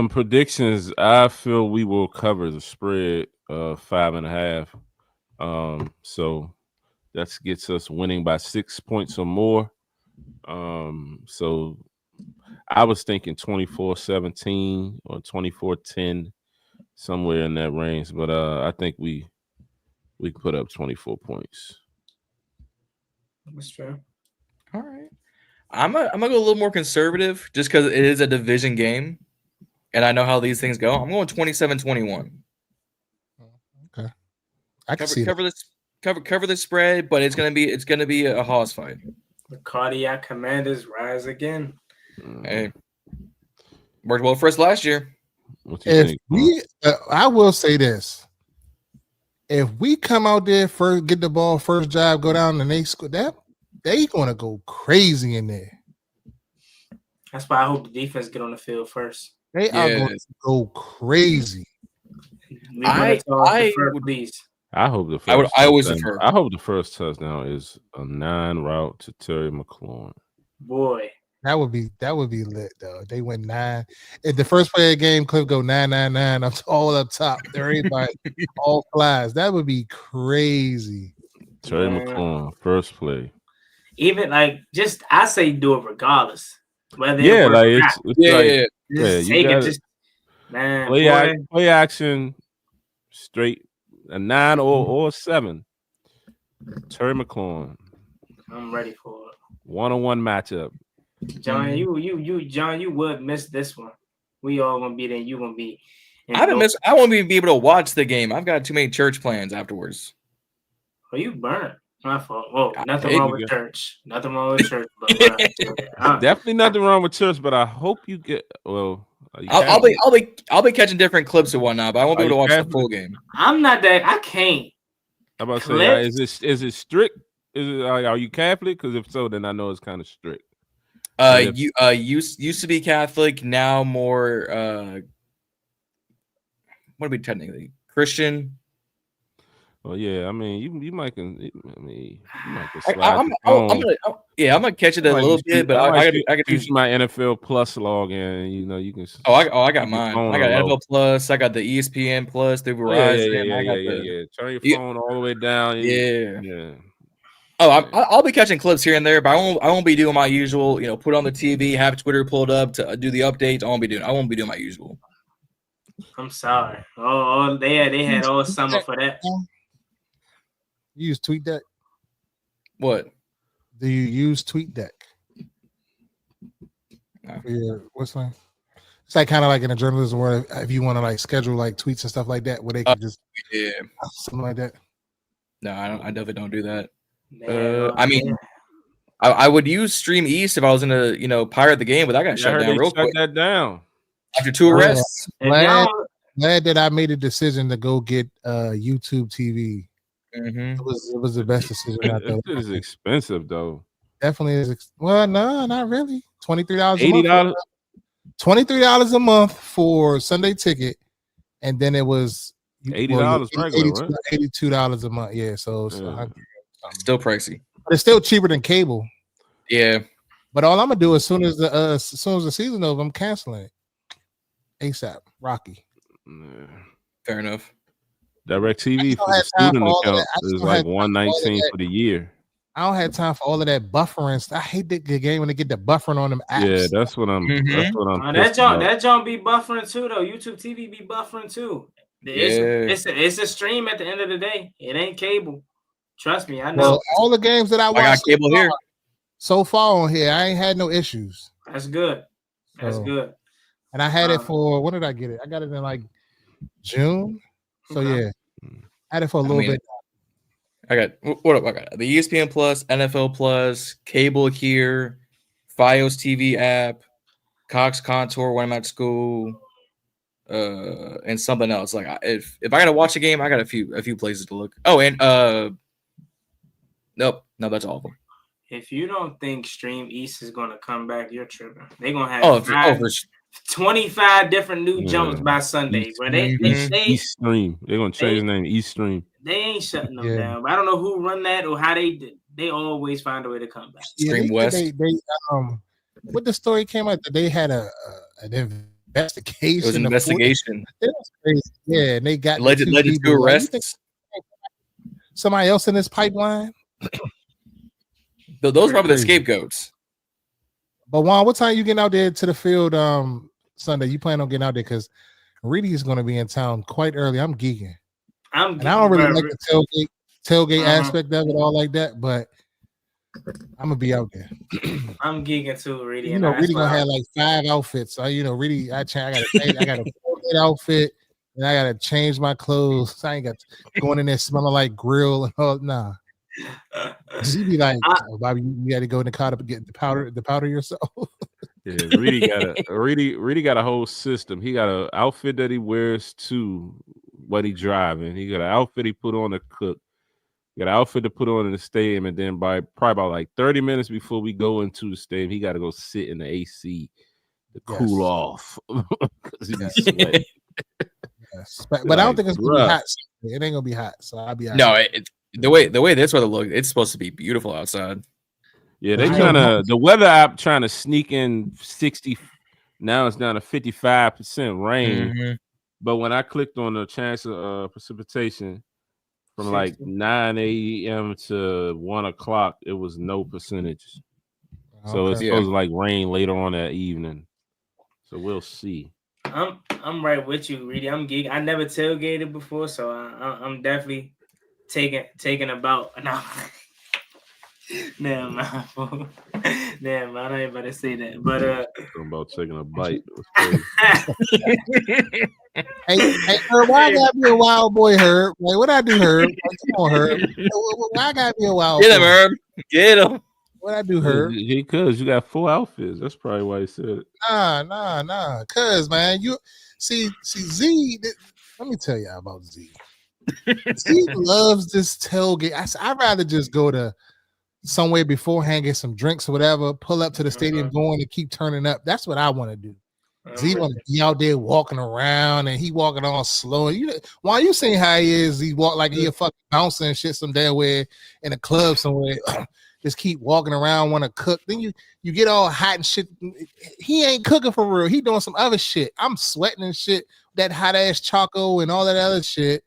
Predictions. I feel we will cover the spread of 5.5. So that gets us winning by 6 points or more. So I was thinking 24-17 or 24-10, somewhere in that range. But I think we put up 24 points. That's true. All right. I'm gonna go a little more conservative just because it is a division game, and I know how these things go. I'm going 27-21. Okay. I can see cover the spread, but it's gonna be a hoss fight. The Cardiac Commanders rise again. Hey, worked well for us last year. What do you think? I will say this: if we come out there first, get the ball, first drive, go down, and they score that, they gonna go crazy in there. That's why I hope the defense get on the field first. They are going to go crazy. I hope the first. I always defer. I hope the first touchdown is a 9 route to Terry McLaurin. Boy, That would be lit though. They went 9. If the first play of the game, Cliff go 9-9-9 up all up top. Everybody all flies. That would be crazy. Terry McLaurin, first play. Even like just I say do it regardless. Whether Yeah, it works like or it's not. like Just you take it. gotta Just man, boy, play action straight a 9 or 7. Terry McLaurin, I'm ready for it. 1-on-1 matchup. John, John, you would miss this one. We all gonna be there. You gonna be. I won't even be able to watch the game. I've got too many church plans afterwards. Oh, you burnt. My fault. Whoa, nothing There wrong you with go. church. Nothing wrong with church. But Definitely nothing wrong with church, but I hope you get well. I'll be catching different clips and whatnot, but I won't be able to watch the full game. I'm not that. I can't. I'm about to say, is it strict? Is it like, are you Catholic? Because if so, then I know it's kind of strict. Used to be Catholic, now more what are we technically Christian? Well, yeah, I mean, you might can. I mean, you might can I'm gonna catch it a little bit, but I can use my NFL Plus login. You know, you can. I got mine. I got NFL Plus. I got the ESPN Plus through Verizon. Yeah. Turn your phone all the way down. Yeah. Oh, I'll be catching clips here and there, but I won't be doing my usual. You know, put on the TV, have Twitter pulled up to do the updates. I won't be doing my usual. I'm sorry. Oh, they had all summer for that. You use TweetDeck? What? Do you use TweetDeck? Yeah, what's that? It's like kind of like in a journalism world, if you want to like schedule like tweets and stuff like that, where they can just something like that. No, I definitely don't do that. I mean, I would use Stream East if I was gonna pirate the game, but I got shut down real quick. Shut that down After 2 arrests. Glad that I made a decision to go get YouTube TV. Mm-hmm. It was the best decision I thought. It is expensive though. Definitely is. Well, no, not really. $23 $80. $23 a month for Sunday ticket, and then it was $80 regular, right? $82 a month. Yeah, so still pricey. But it's still cheaper than cable. Yeah. But all I'm gonna do as soon as the season over, I'm canceling it. ASAP. Rocky. Fair enough. DirecTV for the student account is like $119 for the year. I don't have time for all of that buffering. I hate the game when they get the buffering on them apps. Yeah, that's what I'm. That's what I'm. That John be buffering too, though. YouTube TV be buffering too. It's a stream at the end of the day. It ain't cable. Trust me, I know. Well, all the games that I watched, I got cable here. So far on here, I ain't had no issues. That's good. That's good. And I had it for, when did I get it? I got it in like June. So yeah, I had it for a little bit. I got the ESPN Plus, NFL Plus, cable here, Fios TV app, Cox Contour when I'm at school, and something else. Like if I gotta watch a game, I got a few places to look. Oh, and no, that's all of them. If you don't think Stream East is gonna come back, you're tripping. They're gonna have 25 different new jumps by Sunday. Where they East Stream. They're gonna change the name East Stream. They ain't shutting them down. But I don't know who run that or how they did. They always find a way to come back. Stream West. What the story came out that they had an investigation. It was an investigation. It was crazy. Yeah, and they got led to arrests. Somebody else in this pipeline. Those are probably the scapegoats. But Juan, what time you getting out there to the field Sunday? You plan on getting out there because Reedie is going to be in town quite early. I'm geeking. And I don't really like the tailgate aspect of it all like that, but I'm gonna be out there. I'm geeking too, Reedie. You know, Reedie gonna have like 5 outfits. So Reedie, I got a tailgate outfit, and I gotta change my clothes. I ain't got going in there smelling like grill and all. Nah. She be like, Bobby, you got to go in the car to get the powder yourself. Yeah, Reedie got a whole system. He got an outfit that he wears to what he driving. He got an outfit he put on to cook. He got an outfit to put on in the stadium, and then probably about like 30 minutes before we go into the stadium, he got to go sit in the AC to cool off. Yes. But I don't think it's gonna be hot. It ain't gonna be hot, so I'll be out. No, the way this weather looks, it's supposed to be beautiful outside. Yeah, they I trying know. to the weather app trying to sneak in 60. Now it's down to 55% rain. Mm-hmm. But when I clicked on the chance of precipitation from like 60. 9 a.m. to 1 o'clock, it was no percentage. So it's Okay. supposed to like rain later on that evening. So we'll see. I'm right with you, Reedie. I'm geek. I never tailgated before, so I'm definitely taking about an hour. Damn, man. Damn, man. I ain't about to say that, but Talking about taking a bite. Hey, Herb, why I gotta be a wild boy, Herb? Like, what I do, Herb? Like, come on, Herb. Why I gotta be a wild Get him, boy? Herb. Get him. What I do, Herb? Because you got 4 outfits. That's probably why he said it. Nah. Cause man, you see Z. Let me tell y'all about Z. Z loves this tailgate. I'd rather just go to somewhere beforehand, get some drinks or whatever, pull up to the stadium, go in and keep turning up. That's what I want to do. Z want to be out there walking around, and he walking all slow. Why you seeing how he is? He walk like he a fucking bouncer and shit some damn way in a club somewhere. Just keep walking around, want to cook. Then you get all hot and shit. He ain't cooking for real. He doing some other shit. I'm sweating and shit. That hot ass choco and all that other shit.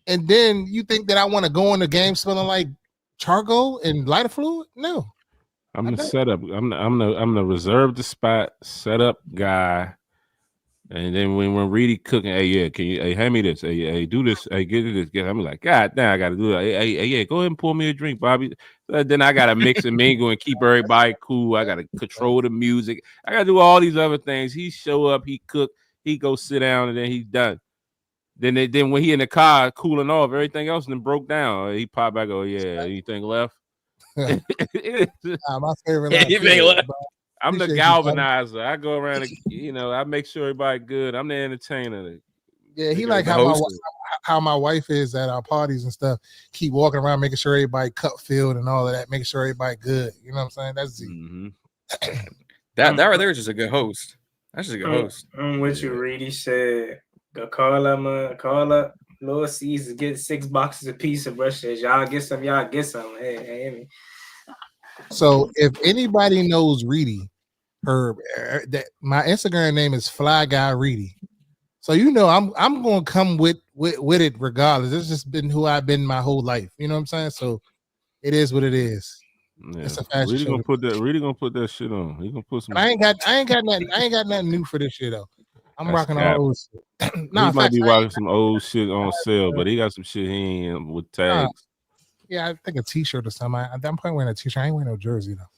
And then you think that I want to go in the game smelling like charcoal and lighter fluid? No. I'm the setup. I'm the reserve the spot setup guy. And then when Reedie cooking, hey, yeah, can you hand me this? Hey, do this. Hey, get this. I'm like, God damn, I gotta do that. Hey, yeah, go ahead and pour me a drink, Bobby. Then I gotta mix and mingle and keep everybody cool. I gotta control the music. I gotta do all these other things. He show up, he cook, he go sit down, and then he's done. Then when he in the car cooling off, everything else then broke down. He pop back. Oh yeah, anything left? My favorite. Anything left? I'm the galvanizer. I go around and I make sure everybody good. I'm the entertainer. Yeah, he like how my wife is at our parties and stuff. Keep walking around, making sure everybody cup filled and all of that, making sure everybody good. You know what I'm saying? That's Z. Mm-hmm. that right there is just a good host. That's just a good host. I'm with you, Reedie. Said go call up Lord Caesar, get 6 boxes of pizza brushes. Y'all get some. Hey. So if anybody knows Reedie, Herb, that my Instagram name is Fly Guy Reedie. So I'm gonna come with it regardless. It's just been who I've been my whole life. You know what I'm saying? So it is what it is. Yeah. It's a fashion show. Reedie gonna put that shit on. He gonna put some. I ain't got nothing new for this year though. I'm rocking all old shit. He might be rocking some old shit on sale, but he got some shit he ain't with tags. Yeah, I think a t-shirt or something. I'm probably wearing a t-shirt. I ain't wearing no jersey though.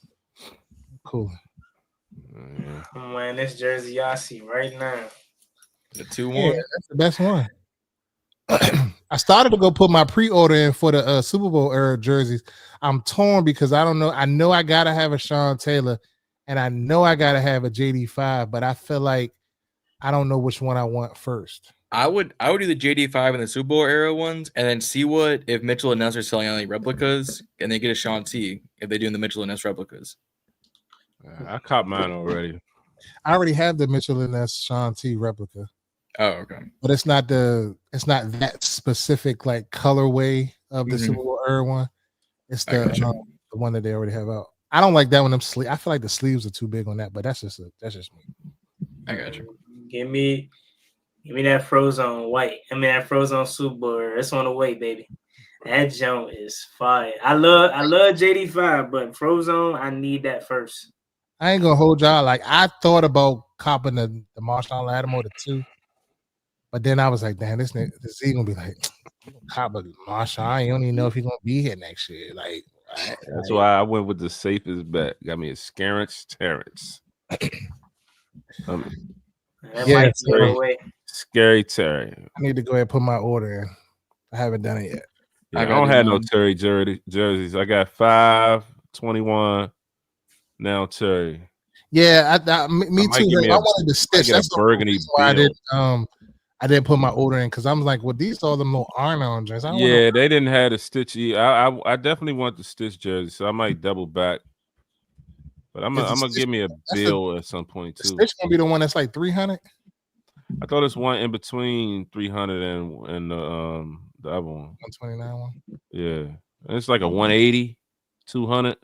Cool. Yeah. I'm wearing this jersey y'all see right now. The 2-1. Yeah, that's the best one. I started to go put my pre-order in for the Super Bowl era jerseys. I'm torn because I don't know. I know I gotta have a Sean Taylor, and I know I gotta have a JD5, but I feel like I don't know which one I want first. I would do the JD5 and the Super Bowl era ones, and then see if Mitchell and Ness are selling any replicas, and they get a Sean T if they do the Mitchell and Ness replicas. I caught mine already. I already have the Mitchell and Ness Sean T replica. Oh, okay. But it's not that specific like colorway of the Super Bowl era one. It's the one that they already have out. I don't like that one. I feel like the sleeves are too big on that, but that's just me. I got you. Give me that Frozone white. That Frozone Super Bowl. It's on the way, baby. That jump is fire. I love JD5, but Frozone, I need that first. I ain't gonna hold y'all. Like I thought about copping the Marshawn Lattimore the 2, but then I was like, damn, this Z gonna be like, cop a Marshawn. I don't even know if he's gonna be here next year. Like that's why I went with the safest bet. Got me a Scarance Terrence. Scary Terry. I need to go ahead and put my order in. I haven't done it yet. Yeah, I don't have no Terry jerseys. I got 5, 21. Now Terry. Yeah, me too. I wanted to stitch. That's burgundy. Why I didn't put my order in because I'm like, well, these are the little iron-on jerseys. They didn't have the stitch. I definitely want the stitch jersey, so I might double back. But I'm gonna give me a bill at some point too. Stitch gonna be the one that's like 300. I thought it's one in between 300 and the other one. 129 one. Yeah, it's like a 180, 200.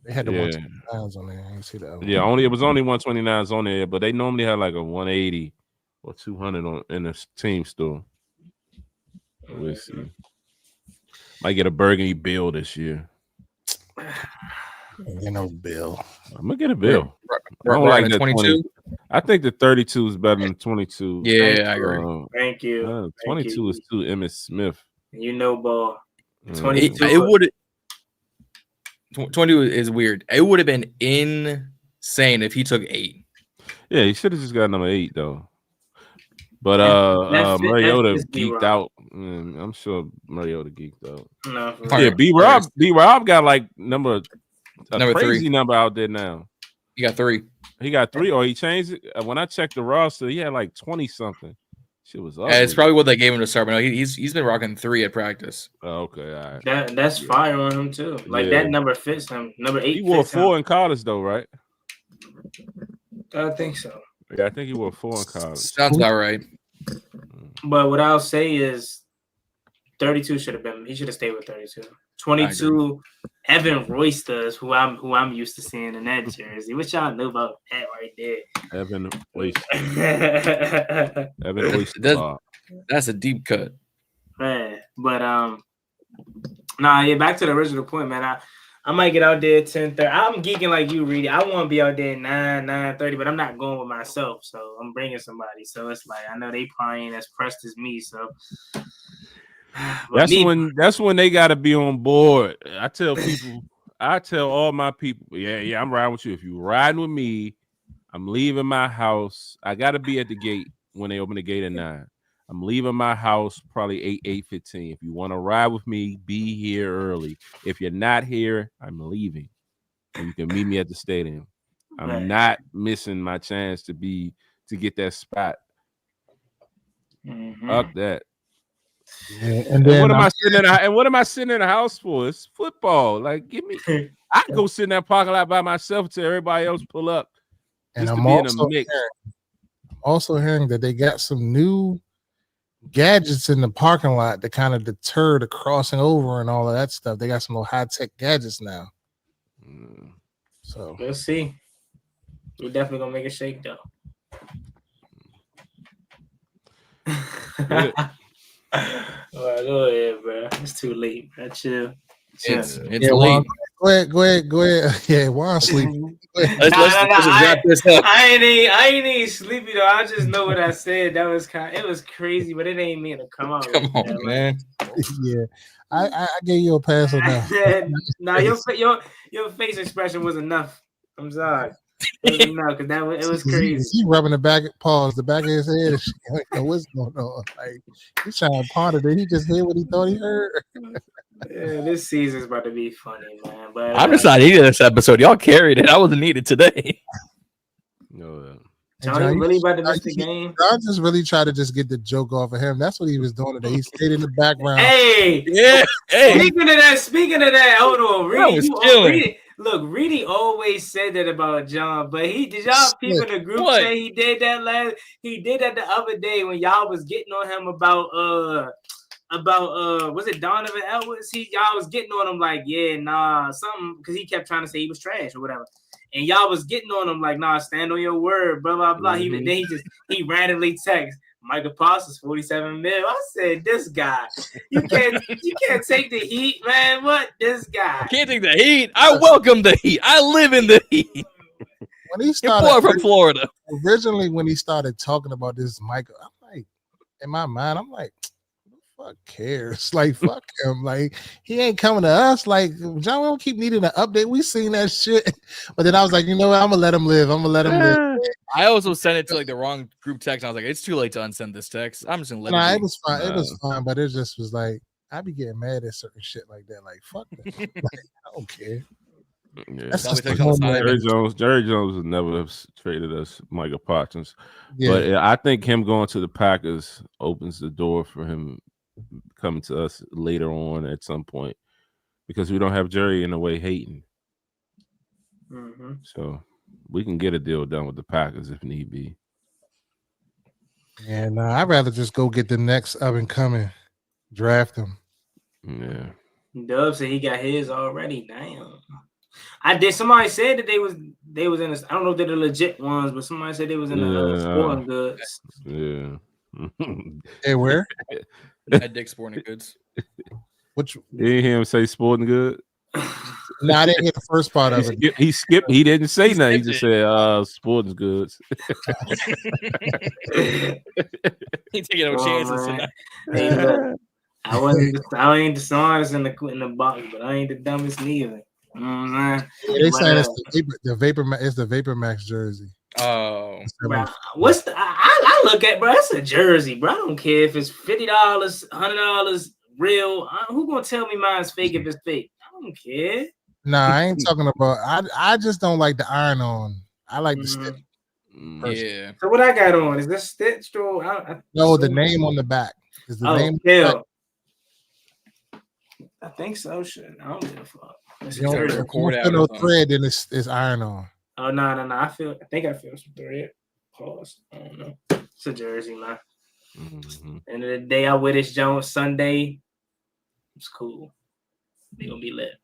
They had the Yeah. 129s on there. I didn't see the other Yeah, one. it was only 129s on there, but they normally had like a 180 or 200 on in the team store. We'll see. Might get a burgundy bill this year. You know, Bill. I'm gonna get a bill. I Right, don't like the that 22. I think the 32 is better than 22. Yeah, I agree. Thank you. 22 is too Emmitt Smith. You know, ball. Mm. 22. It would. 22 is weird. It would have been insane if he took 8. Yeah, he should have just got number 8 though. But that's Mariota geeked B-Rob. out. I'm sure Mariota geeked out. No, for Yeah, real. B Rob got like number crazy 3. number out there now. You got 3. He got 3, or he changed it. When I checked the roster, he had like 20 something. Shit was up. Yeah, it's probably what they gave him to start, but no, he's been rocking 3 at practice. Oh, okay, all right. That's fire on him too. Like that number fits him. Number 8. He wore fits 4 him. in college though, right? I think so. Yeah, I think he wore 4 in college. Sounds about right. But what I'll say is 32 should have been. He should have stayed with 32. 22, Evan Royster is who I'm used to seeing in that jersey. What y'all know about that right there? Evan Oyster. Evan Oyster. That's a deep cut. Man, but back to the original point, man. I might get out there at 10:30. I'm geeking like you, Reedie. I want to be out there at 9:30, but I'm not going with myself, so I'm bringing somebody. So it's like I know they probably ain't as pressed as me. So that's when they got to be on board. I tell all my people, yeah, I'm riding with you. If you riding with me, I'm leaving my house. I got to be at the gate when they open the gate at 9. I'm leaving my house probably 8:15. If you want to ride with me, be here early. If you're not here, I'm leaving. And you can meet me at the stadium. I'm not missing my chance to get that spot. Up that. Yeah, and what am I sitting in the house for? It's football. Like, give me. I can go sit in that parking lot by myself until everybody else pull up. And I'm also hearing that they got some new gadgets in the parking lot to kind of deter the crossing over and all of that stuff. They got some little high-tech gadgets now. So we'll see. We're definitely gonna make a shake though. Well, go ahead, bro. It's too late. Chill. It's yeah, late. Juan, go ahead. Yeah, Juan sleep. Let's wrap this up. I ain't even sleepy though. I just know what I said. That was it was crazy, but it ain't mean to come out. Come on, man. Yeah, I gave you a pass on that. Nah, your face expression was enough. I'm sorry. It was enough because it was crazy. He rubbing the back of his head. And shit. Like, what's going on? Like he's trying to ponder. Did he just hear what he thought he heard? Yeah, this season's about to be funny, man. But I'm just not needed this episode. Y'all carried it. I wasn't needed today. No. John, you really about to miss the game? I just really tried to just get the joke off of him. That's what he was doing today. He stayed in the background. Hey, yeah. Hey. Speaking of that, hold on, Reedie. Look, Reedie always said that about John, but did y'all people in the group say he did that He did that the other day when y'all was getting on him about was it Donovan Edwards? Y'all was getting on him like, yeah, nah, something, because he kept trying to say he was trash or whatever. And y'all was getting on him like, nah, stand on your word, blah, blah, blah. Mm-hmm. He randomly texts Michael Parsons 47 mil. I said, this guy, you can't take the heat, man. What? This guy. Can't take the heat. I welcome the heat. I live in the heat. When he started, your boy from Florida. Originally, when he started talking about this Michael, I'm like, in my mind, I'm like, fuck cares? Like, fuck him. Like, he ain't coming to us. Like, John, we don't keep needing an update. We seen that shit. But then I was like, you know what? I'm gonna let him live. I also sent it to like the wrong group text. I was like, it's too late to unsend this text. I'm just gonna let it. It was fine. It was fine, but it just was like, I be getting mad at certain shit like that. Like, fuck that. Like, I don't care. Yeah. Jerry Jones would never have traded us Michael Parsons. Yeah. But I think him going to the Packers opens the door for him coming to us later on at some point, because we don't have Jerry in a way hating. Mm-hmm. So we can get a deal done with the Packers if need be. And I'd rather just go get the next up and coming, draft him. Yeah. Dub said he got his already. Damn. I did. Somebody said that they was in. I don't know if they're the legit ones, but somebody said they was in the sporting goods. Yeah. Hey, where? At Dick's Sporting Goods. Which? You didn't hear him say sporting good? No, I didn't hear the first part of it. He skipped. He didn't say nothing. He just said sporting goods. He taking no chances tonight. Hey, look, I ain't the smartest in the box, but I ain't the dumbest neither. You know what I'm saying? Yeah, they saying it's the Vapor. It's the Vapor Max jersey. Oh, bro, what's the? I look at, bro. It's a jersey, bro. I don't care if it's $50, $100 real. Who gonna tell me mine's fake if it's fake? I don't care. Nah, I ain't talking about. I just don't like the iron on. I like the stick. Yeah. So what I got on is this stitched or? No, the name on the back is the name. Kill. I think so. Shit, I don't give a fuck. You don't no thread, then it's iron on. Oh no! I think I feel some thread. Pause. I don't know. It's a jersey, man. End of the day, I wear this Jones Sunday. It's cool. They gonna be lit.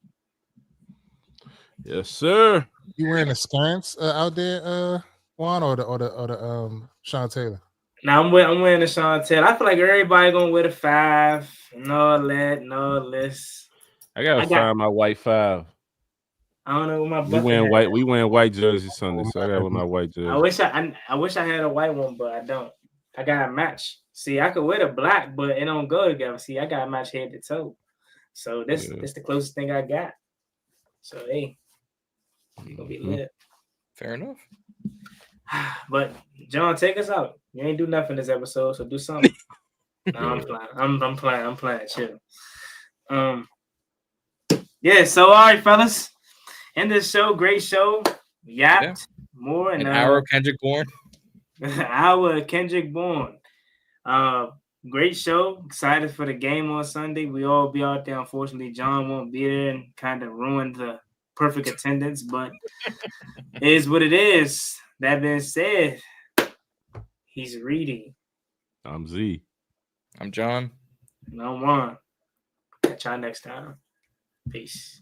Yes, sir. You wearing the scarves out there, Juan, or the Sean Taylor? Now I'm wearing the Sean Taylor. I feel like everybody gonna wear the 5. No less. I gotta find my white 5. I don't know what my we wearing white. We wearing white jerseys Sunday, so I got my white jersey. I wish I had a white one, but I don't. I got a match. See, I could wear the black, but it don't go together. See, I got a match head to toe. So this the closest thing I got. So hey, it's gonna be lit. Fair enough. But John, take us out. You ain't do nothing this episode, so do something. No, I'm playing. I'm playing. Chill. Yeah. So all right, fellas. End of the show. Great show. Yapped more an hour of Kendrick Bourne. An hour of Kendrick Bourne. Great show. Excited for the game on Sunday. We all be out there. Unfortunately, John won't be there and kind of ruined the perfect attendance, but it is what it is. That being said, he's Reedie. I'm Zee. I'm Jon. And I'm Juan. Catch y'all next time. Peace.